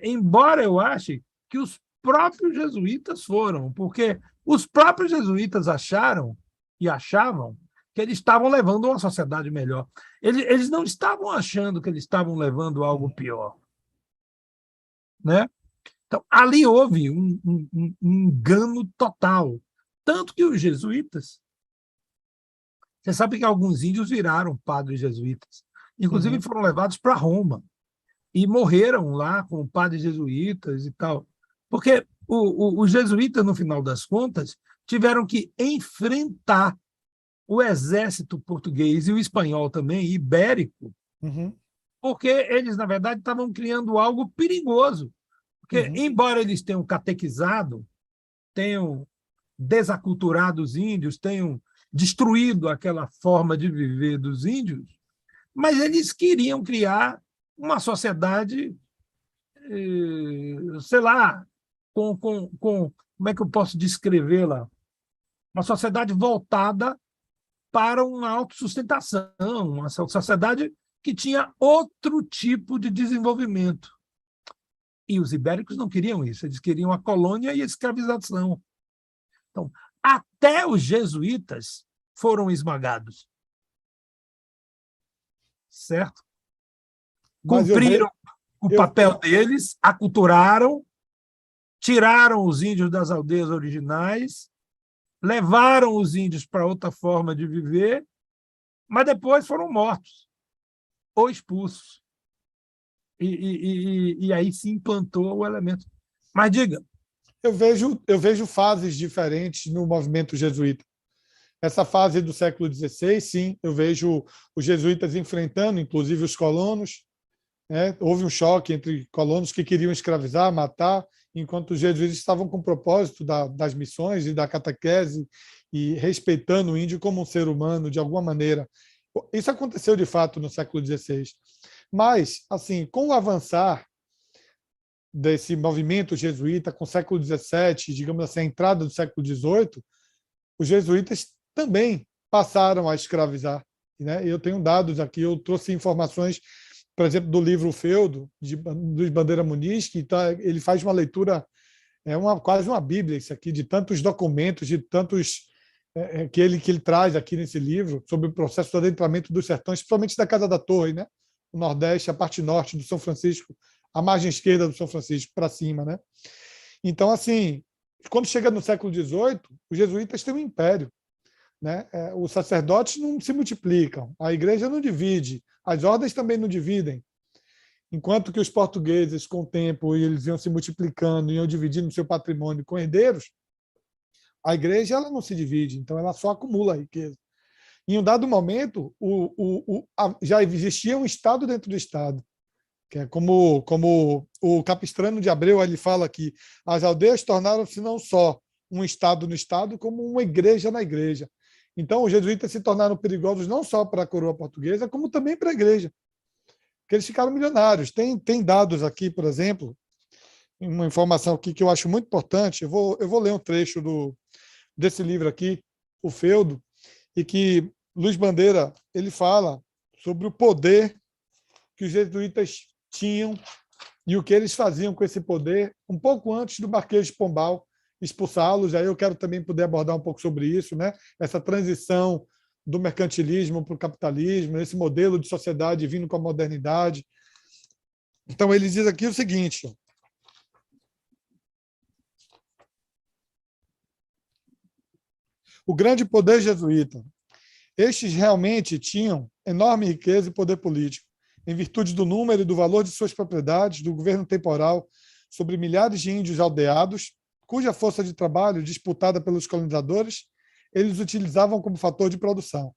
Embora eu ache que os próprios jesuítas foram, porque os próprios jesuítas acharam e achavam que eles estavam levando uma sociedade melhor. Eles não estavam achando que eles estavam levando algo pior. Né? Então, ali houve um engano total. Tanto que os jesuítas, você sabe que alguns índios viraram padres jesuítas, inclusive foram levados para Roma e morreram lá como padres jesuítas e tal. Porque os jesuítas, no final das contas, tiveram que enfrentar o exército português e o espanhol também, ibérico, Uhum. porque eles, na verdade, estavam criando algo perigoso. Porque, embora eles tenham catequizado, tenham desaculturado os índios, tenham destruído aquela forma de viver dos índios, mas eles queriam criar uma sociedade, sei lá, como é que eu posso descrevê-la? Uma sociedade voltada para uma autossustentação, uma sociedade que tinha outro tipo de desenvolvimento. E os ibéricos não queriam isso, eles queriam a colônia e a escravização. Então, até os jesuítas foram esmagados. Certo? Mas Cumpriram o papel deles, aculturaram, tiraram os índios das aldeias originais, levaram os índios para outra forma de viver, mas depois foram mortos ou expulsos. E aí se implantou o elemento. Mas diga. Eu vejo fases diferentes no movimento jesuíta. Essa fase do século XVI, sim, eu vejo os jesuítas enfrentando, inclusive, os colonos. Né? Houve um choque entre colonos que queriam escravizar, matar, enquanto os jesuítas estavam com o propósito das missões e da catequese e respeitando o índio como um ser humano, de alguma maneira. Isso aconteceu, de fato, no século XVI. Mas, assim, com o avançar desse movimento jesuíta, com o século XVII, digamos assim, a entrada do século XVIII, os jesuítas também passaram a escravizar. Né? Eu tenho dados aqui, eu trouxe informações, por exemplo, do livro O Feudo, de Luiz Bandeira Muniz, que ele faz uma leitura, quase uma bíblia isso aqui, de tantos documentos, de tantos que ele traz aqui nesse livro, sobre o processo do adentramento dos sertões, principalmente da Casa da Torre, né? O Nordeste, a parte norte do São Francisco, a margem esquerda do São Francisco, para cima. Né? Então, assim, quando chega no século XVIII, os jesuítas têm um império. Né? Os sacerdotes não se multiplicam, a igreja não divide, as ordens também não dividem. Enquanto que os portugueses, com o tempo, eles iam se multiplicando, iam dividindo seu patrimônio com herdeiros, a igreja ela não se divide, então ela só acumula riqueza. Em um dado momento, já existia um Estado dentro do Estado, que é como o Capistrano de Abreu ele fala que as aldeias tornaram-se não só um Estado no Estado, como uma igreja na igreja. Então, os jesuítas se tornaram perigosos não só para a coroa portuguesa, como também para a igreja, porque eles ficaram milionários. Tem dados aqui, por exemplo, uma informação aqui que eu acho muito importante, eu vou ler um trecho desse livro aqui, O Feudo, e que Luiz Bandeira ele fala sobre o poder que os jesuítas tinham e o que eles faziam com esse poder um pouco antes do Marquês de Pombal expulsá-los. Aí eu quero também poder abordar um pouco sobre isso, né? Essa transição do mercantilismo para o capitalismo, esse modelo de sociedade vindo com a modernidade. Então, ele diz aqui o seguinte: o grande poder jesuíta. Estes realmente tinham enorme riqueza e poder político, em virtude do número e do valor de suas propriedades, do governo temporal sobre milhares de índios aldeados, cuja força de trabalho, disputada pelos colonizadores, eles utilizavam como fator de produção.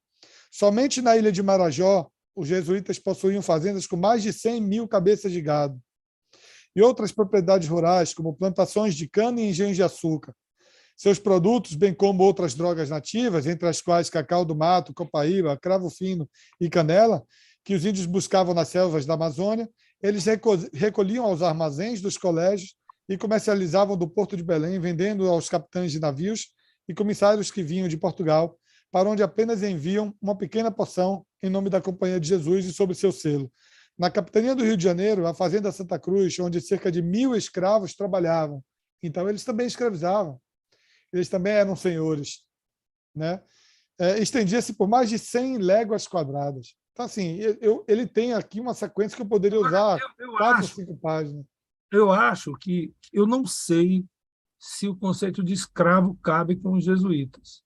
Somente na ilha de Marajó, os jesuítas possuíam fazendas com mais de 100 mil cabeças de gado e outras propriedades rurais, como plantações de cana e engenhos de açúcar. Seus produtos, bem como outras drogas nativas, entre as quais cacau do mato, copaíba, cravo fino e canela, que os índios buscavam nas selvas da Amazônia, eles recolhiam aos armazéns dos colégios e comercializavam do Porto de Belém, vendendo aos capitães de navios e comissários que vinham de Portugal, para onde apenas enviam uma pequena porção em nome da Companhia de Jesus e sob seu selo. Na capitania do Rio de Janeiro, a Fazenda Santa Cruz, onde cerca de 1.000 escravos trabalhavam. Então, eles também escravizavam. Eles também eram senhores, né? Estendia-se por mais de 100 léguas quadradas. Então, assim, ele tem aqui uma sequência que eu poderia usar 4 ou 5 páginas. Eu acho que eu não sei se o conceito de escravo cabe com os jesuítas.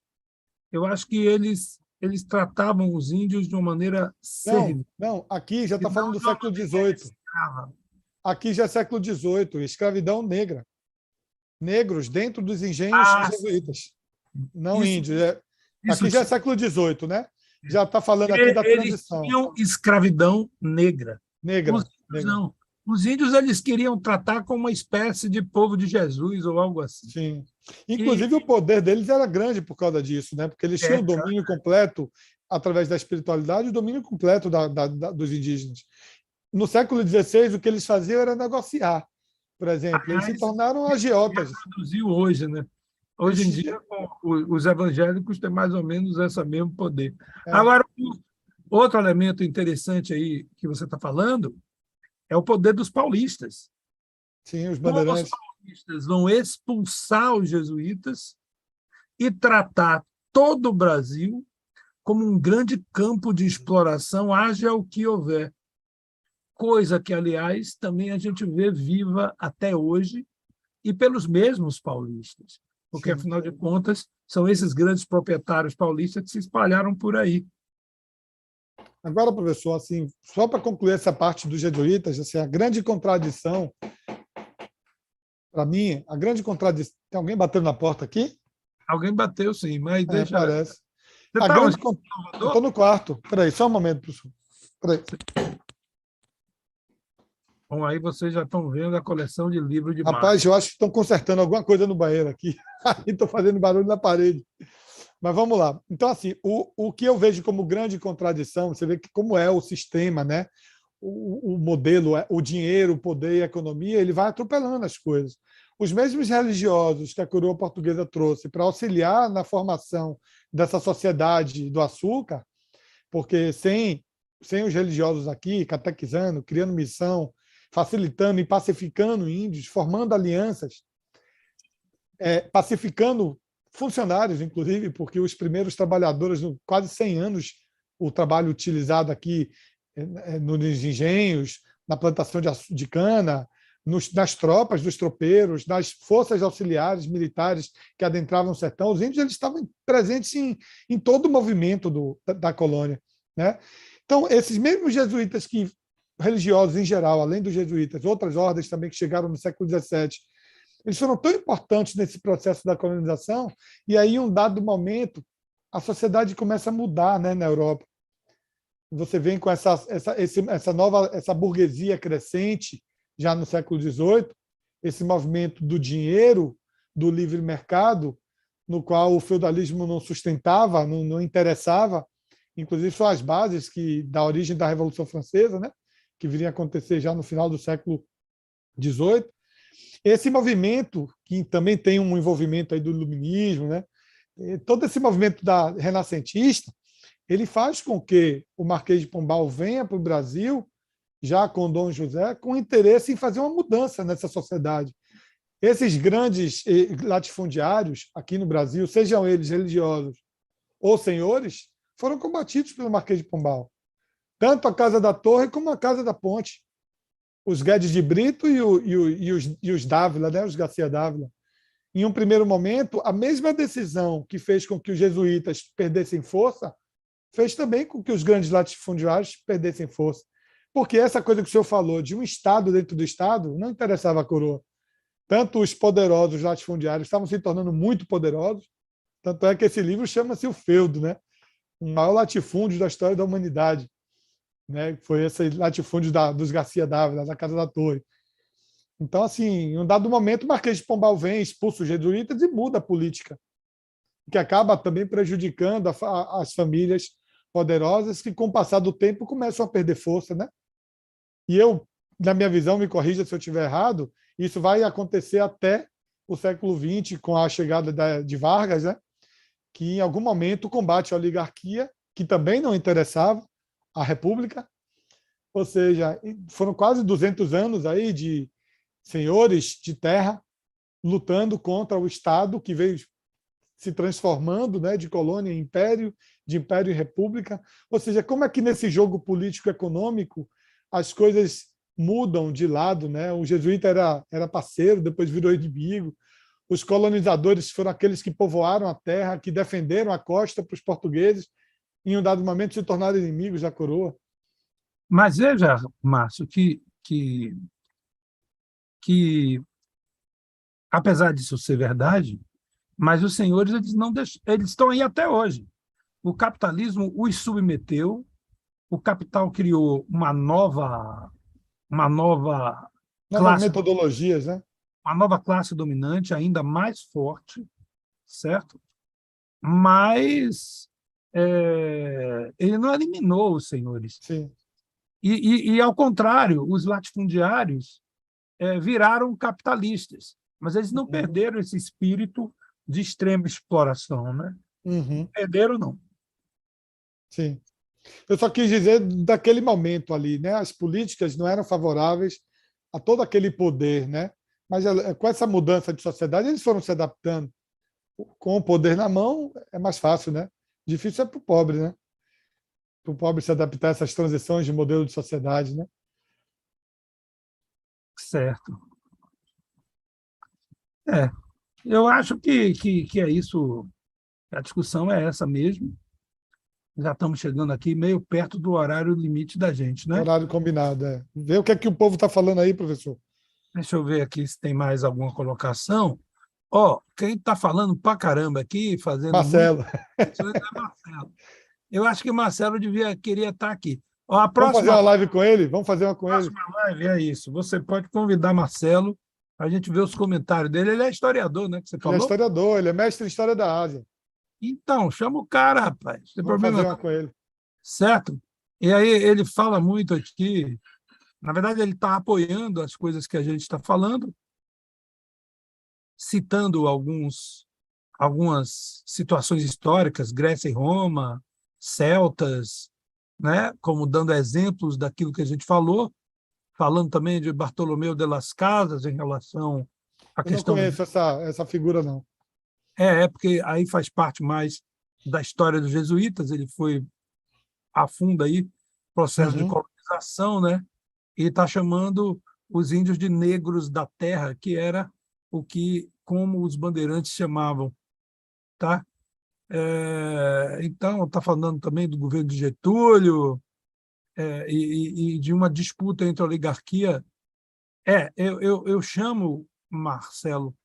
Eu acho que eles tratavam os índios de uma maneira servil. Não, aqui já está E falando não do século de uma maneira XVIII. escrava. Aqui já é século XVIII, escravidão negra. Negros dentro dos engenhos jesuítas, não isso- índios. isso Aqui já é sim. século XVIII, né? Já está falando aqui da Eles transição. tinham escravidão negra. Negra. Os índios não. Os índios eles queriam tratar como uma espécie de povo de Jesus ou algo assim. Sim. Inclusive, o poder deles era grande por causa disso, né? Porque eles tinham o domínio completo, através da espiritualidade, o domínio completo dos indígenas. No século XVI, o que eles faziam era negociar. Por exemplo, eles se tornaram agiotas. Produziu hoje, né? Hoje em Esses- dia, os evangélicos têm mais ou menos esse mesmo poder. É. Agora, outro elemento interessante aí que você está falando é o poder dos paulistas. Sim, os Como os bandeirantes. paulistas vão expulsar os jesuítas e tratar todo o Brasil como um grande campo de exploração, haja o que houver. Coisa que, aliás, também a gente vê viva até hoje e pelos mesmos paulistas, porque, Sim. afinal de contas, são esses grandes proprietários paulistas que se espalharam por aí. Agora, professor, assim, só para concluir essa parte dos jesuítas, assim, a grande contradição, para mim, a grande contradição... Tem alguém batendo na porta aqui? Alguém bateu, sim, mas deixa... Parece. Você A está grande... onde? Eu Salvador? estou no quarto. Espera aí, só um momento, professor. Espera aí. Bom, aí vocês já estão vendo a coleção de livros de Marx. Rapaz, eu acho que estão consertando alguma coisa no banheiro aqui. Aí estão fazendo barulho na parede. Mas vamos lá. Então, assim, o que eu vejo como grande contradição, você vê que como é o sistema, né? O modelo, o dinheiro, o poder e a economia, ele vai atropelando as coisas. Os mesmos religiosos que a coroa portuguesa trouxe para auxiliar na formação dessa sociedade do açúcar, porque sem os religiosos aqui, catequizando, criando missão, facilitando e pacificando índios, formando alianças, pacificando funcionários, inclusive, porque os primeiros trabalhadores, quase 100 anos, o trabalho utilizado aqui nos engenhos, na plantação de cana, nas tropas dos tropeiros, nas forças auxiliares militares que adentravam o sertão, os índios eles estavam presentes em todo o movimento da colônia, né? Então, esses mesmos jesuítas religiosos em geral, além dos jesuítas, outras ordens também que chegaram no século XVII, eles foram tão importantes nesse processo da colonização, e aí, em um dado momento, a sociedade começa a mudar, né, na Europa. Você vem com essa burguesia crescente, já no século XVIII, esse movimento do dinheiro, do livre mercado, no qual o feudalismo não sustentava, não interessava, inclusive são as bases da origem da Revolução Francesa, né, que viria a acontecer já no final do século XVIII. Esse movimento, que também tem um envolvimento aí do iluminismo, né, todo esse movimento renascentista, ele faz com que o Marquês de Pombal venha para o Brasil, já com Dom José, com interesse em fazer uma mudança nessa sociedade. Esses grandes latifundiários aqui no Brasil, sejam eles religiosos ou senhores, foram combatidos pelo Marquês de Pombal. Tanto a Casa da Torre como a Casa da Ponte. os Guedes de Brito e os Dávila, né? Os Garcia Dávila. Em um primeiro momento, a mesma decisão que fez com que os jesuítas perdessem força, fez também com que os grandes latifundiários perdessem força. Porque essa coisa que o senhor falou, de um Estado dentro do Estado, não interessava a coroa. Tanto os poderosos latifundiários estavam se tornando muito poderosos, tanto é que esse livro chama-se O Feudo, né? O maior latifúndio da história da humanidade. Né? Foi esse latifúndio dos Garcia Dávila, da Casa da Torre. Então, assim, em um dado momento, o Marquês de Pombal vem, expulsa os jesuítas e muda a política, que acaba também prejudicando as famílias poderosas que, com o passar do tempo, começam a perder força. Né? E eu, na minha visão, me corrija se eu estiver errado, isso vai acontecer até o século XX, com a chegada de Vargas, né? Que, em algum momento, combate a oligarquia, que também não interessava a República. Ou seja, foram quase 200 anos aí de senhores de terra lutando contra o Estado, que veio se transformando, né, de colônia em império, de império em república. Ou seja, como é que nesse jogo político-econômico as coisas mudam de lado, né? O jesuíta era parceiro, depois virou inimigo. Os colonizadores foram aqueles que povoaram a terra, que defenderam a costa para os portugueses, e em um dado momento se tornaram inimigos da coroa. Mas veja, Márcio, que apesar disso ser verdade, mas os senhores eles estão aí até hoje. O capitalismo os submeteu, o capital criou uma nova Novas classe, metodologias, né? uma nova classe dominante ainda mais forte, certo? Mas ele não eliminou os senhores. Sim. E ao contrário, os latifundiários viraram capitalistas, mas eles não perderam esse espírito de extrema exploração, né? Uhum. Perderam, não. Sim. Eu só quis dizer daquele momento ali, né? As políticas não eram favoráveis a todo aquele poder, né? Mas com essa mudança de sociedade, eles foram se adaptando. Com o poder na mão, é mais fácil, né? Difícil é para o pobre, né? Para o pobre se adaptar a essas transições de modelo de sociedade, né? Certo. Eu acho que é isso, a discussão é essa mesmo. Já estamos chegando aqui meio perto do horário limite da gente, né? Horário combinado, é. Vê o que é que o povo está falando aí, professor. Deixa eu ver aqui se tem mais alguma colocação. Ó, quem está falando pra caramba aqui, fazendo Marcelo. é Marcelo. Eu acho que o Marcelo queria estar aqui. Ó, a Vamos fazer próxima uma live com ele? Vamos fazer uma com ele? live é isso. Você pode convidar Marcelo para a gente ver os comentários dele. Ele é historiador, né? Que você Ele é falou? historiador, ele é mestre em História da Ásia. Então, chama o cara, rapaz. Não tem Vamos problema fazer não. uma com ele. Certo? E aí ele fala muito aqui. Na verdade, ele está apoiando as coisas que a gente está falando, citando algumas situações históricas, Grécia e Roma, celtas, né? Como dando exemplos daquilo que a gente falou, falando também de Bartolomeu de las Casas em relação à Eu não questão... conheço essa figura, não. Porque aí faz parte mais da história dos jesuítas, ele foi a fundo aí, processo de colonização, né? E está chamando os índios de negros da terra, que era o que, como os bandeirantes chamavam, tá? Então, está falando também do governo de Getúlio e de uma disputa entre a oligarquia. Eu chamo, Marcelo,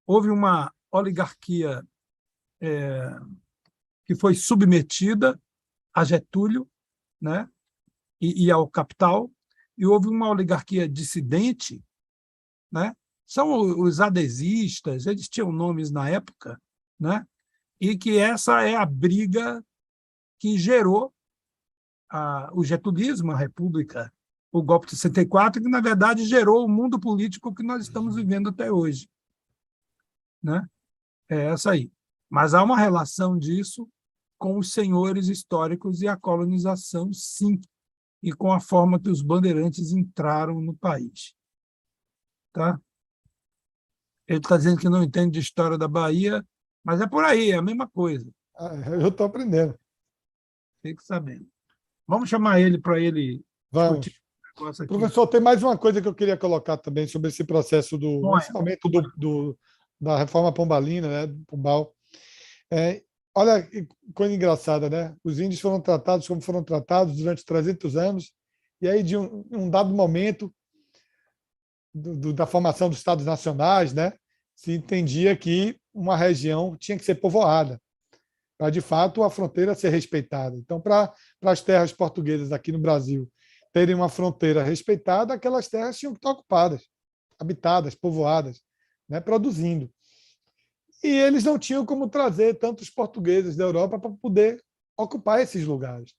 houve uma oligarquia que foi submetida a Getúlio, né? E ao capital, e houve uma oligarquia dissidente, né? São os adesistas, eles tinham nomes na época, né? E que essa é a briga que gerou o getulismo, a República, o golpe de 64, que, na verdade, gerou o mundo político que nós estamos vivendo até hoje, né? É essa aí. Mas há uma relação disso com os senhores históricos e a colonização, sim, e com a forma que os bandeirantes entraram no país. Tá? Ele está dizendo que não entende de história da Bahia, mas é por aí, é a mesma coisa. Eu estou aprendendo. Fique sabendo. Vamos chamar ele para ele Vamos. discutir negócio aqui. Professor, tem mais uma coisa que eu queria colocar também sobre esse processo do Põe. lançamento da reforma pombalina, né, do Pombal. Olha que coisa engraçada, né? Os índios foram tratados como foram tratados durante 300 anos, e aí, de um dado momento da formação dos Estados Nacionais, né, se entendia que uma região tinha que ser povoada, para, de fato, a fronteira ser respeitada. Então, para as terras portuguesas aqui no Brasil terem uma fronteira respeitada, aquelas terras tinham que estar ocupadas, habitadas, povoadas, né, produzindo. E eles não tinham como trazer tantos portugueses da Europa para poder ocupar esses lugares.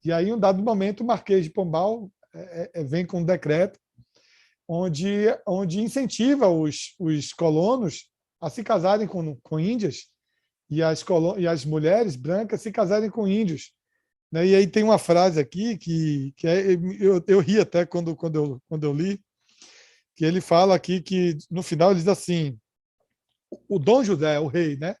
E aí, em um dado momento, o Marquês de Pombal vem com um decreto onde incentiva os colonos a se casarem com índias e as mulheres brancas se casarem com índios. Né? E aí tem uma frase aqui que eu ri até quando eu li, que ele fala aqui que, no final, ele diz assim, o Dom José, o rei, né?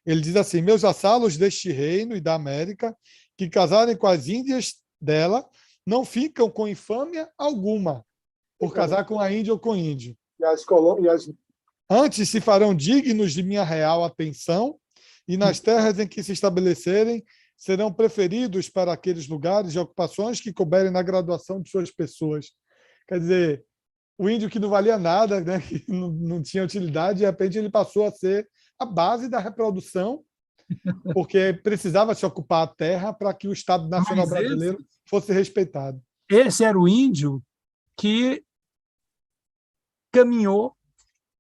Ele diz assim: meus vassalos deste reino e da América, que casarem com as índias dela, não ficam com infâmia alguma por casar com a índia ou com índio. Antes se farão dignos de minha real atenção, e nas terras em que se estabelecerem serão preferidos para aqueles lugares e ocupações que couberem na graduação de suas pessoas. Quer dizer, o índio que não valia nada, né, que não tinha utilidade, de repente ele passou a ser a base da reprodução, porque precisava se ocupar a terra para que o Estado Nacional brasileiro fosse respeitado. Esse era o índio que caminhou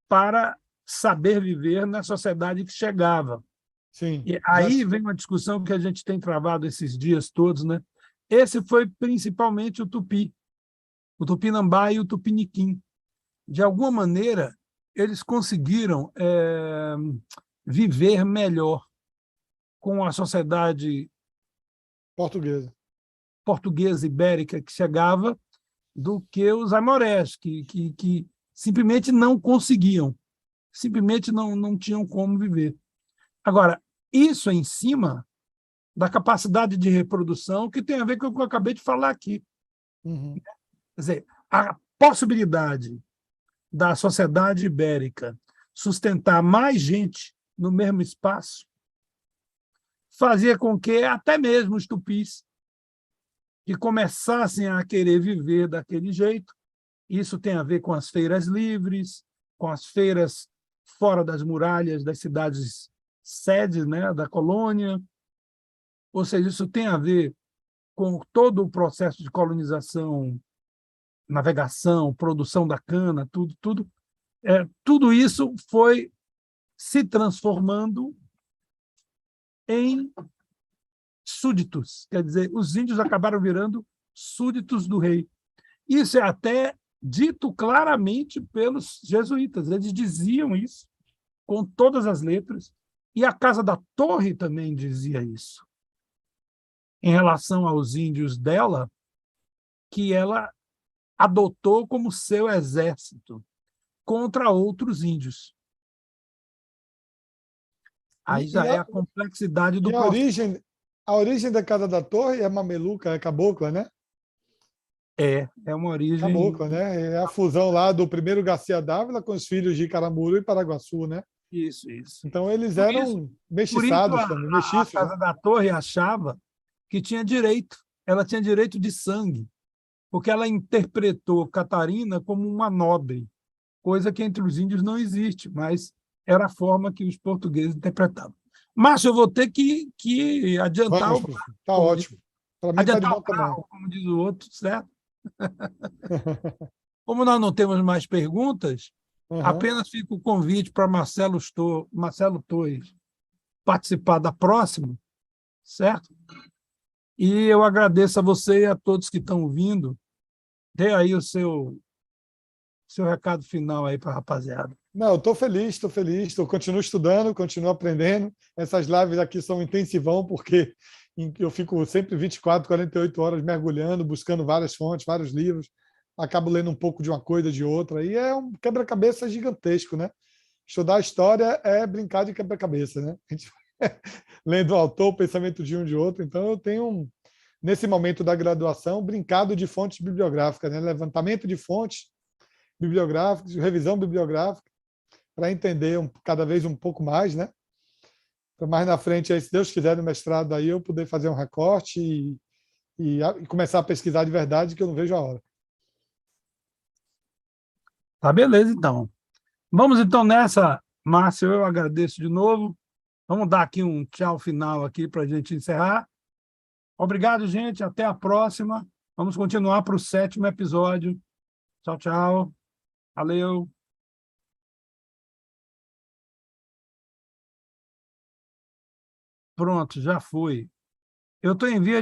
para saber viver na sociedade que chegava. Sim, e aí vem uma discussão que a gente tem travado esses dias todos, né? Esse foi principalmente o Tupinambá e o Tupiniquim. De alguma maneira, eles conseguiram viver melhor com a sociedade portuguesa ibérica que chegava do que os aimorés, que simplesmente não conseguiam, simplesmente não tinham como viver. Agora, isso é em cima da capacidade de reprodução que tem a ver com o que eu acabei de falar aqui. Uhum. Quer dizer, a possibilidade da sociedade ibérica sustentar mais gente no mesmo espaço fazia com que até mesmo os tupis que começassem a querer viver daquele jeito, isso tem a ver com as feiras livres, com as feiras fora das muralhas das cidades sedes, né, da colônia, ou seja, isso tem a ver com todo o processo de colonização, navegação, produção da cana, tudo isso foi se transformando em súditos, quer dizer, os índios acabaram virando súditos do rei. Isso é até dito claramente pelos jesuítas, eles diziam isso com todas as letras, e a Casa da Torre também dizia isso, em relação aos índios dela, que ela adotou como seu exército contra outros índios. Aí já é a complexidade do processo. A origem da Casa da Torre é mameluca, é cabocla, né? É uma origem... Cabocla, né? É a fusão lá do primeiro Garcia Dávila com os filhos de Caramuru e Paraguaçu, né? Isso. Então eles eram mestiçados também, A mestiços. Casa da Torre achava que tinha direito, ela tinha direito de sangue, porque ela interpretou Catarina como uma nobre, coisa que entre os índios não existe, mas era a forma que os portugueses interpretavam. Márcio, eu vou ter que adiantar Vamos, tá ótimo. Para mim está de bom tamanho. Como diz o outro, certo? Como nós não temos mais perguntas, apenas fica o convite para Marcelo Torres participar da próxima, certo? E eu agradeço a você e a todos que estão ouvindo. Dê aí o seu recado final aí para a rapaziada. Não, estou feliz, eu continuo estudando, continuo aprendendo. Essas lives aqui são intensivão, porque eu fico sempre 24, 48 horas mergulhando, buscando várias fontes, vários livros, acabo lendo um pouco de uma coisa, de outra, e é um quebra-cabeça gigantesco, né? Estudar a história é brincar de quebra-cabeça, né? A gente lendo o autor, o pensamento de um de outro, então eu tenho nesse momento da graduação, brincado de fontes bibliográficas, né? Levantamento de fontes bibliográficas, revisão bibliográfica, para entender cada vez um pouco mais, né? Para mais na frente, aí, se Deus quiser, no mestrado, aí eu poder fazer um recorte e começar a pesquisar de verdade, que eu não vejo a hora. Tá, beleza, então. Vamos, então, nessa, Márcio, eu agradeço de novo. Vamos dar aqui um tchau final aqui para a gente encerrar. Obrigado, gente. Até a próxima. Vamos continuar para o 7º episódio. Tchau, tchau. Valeu. Pronto, já foi. Eu estou em via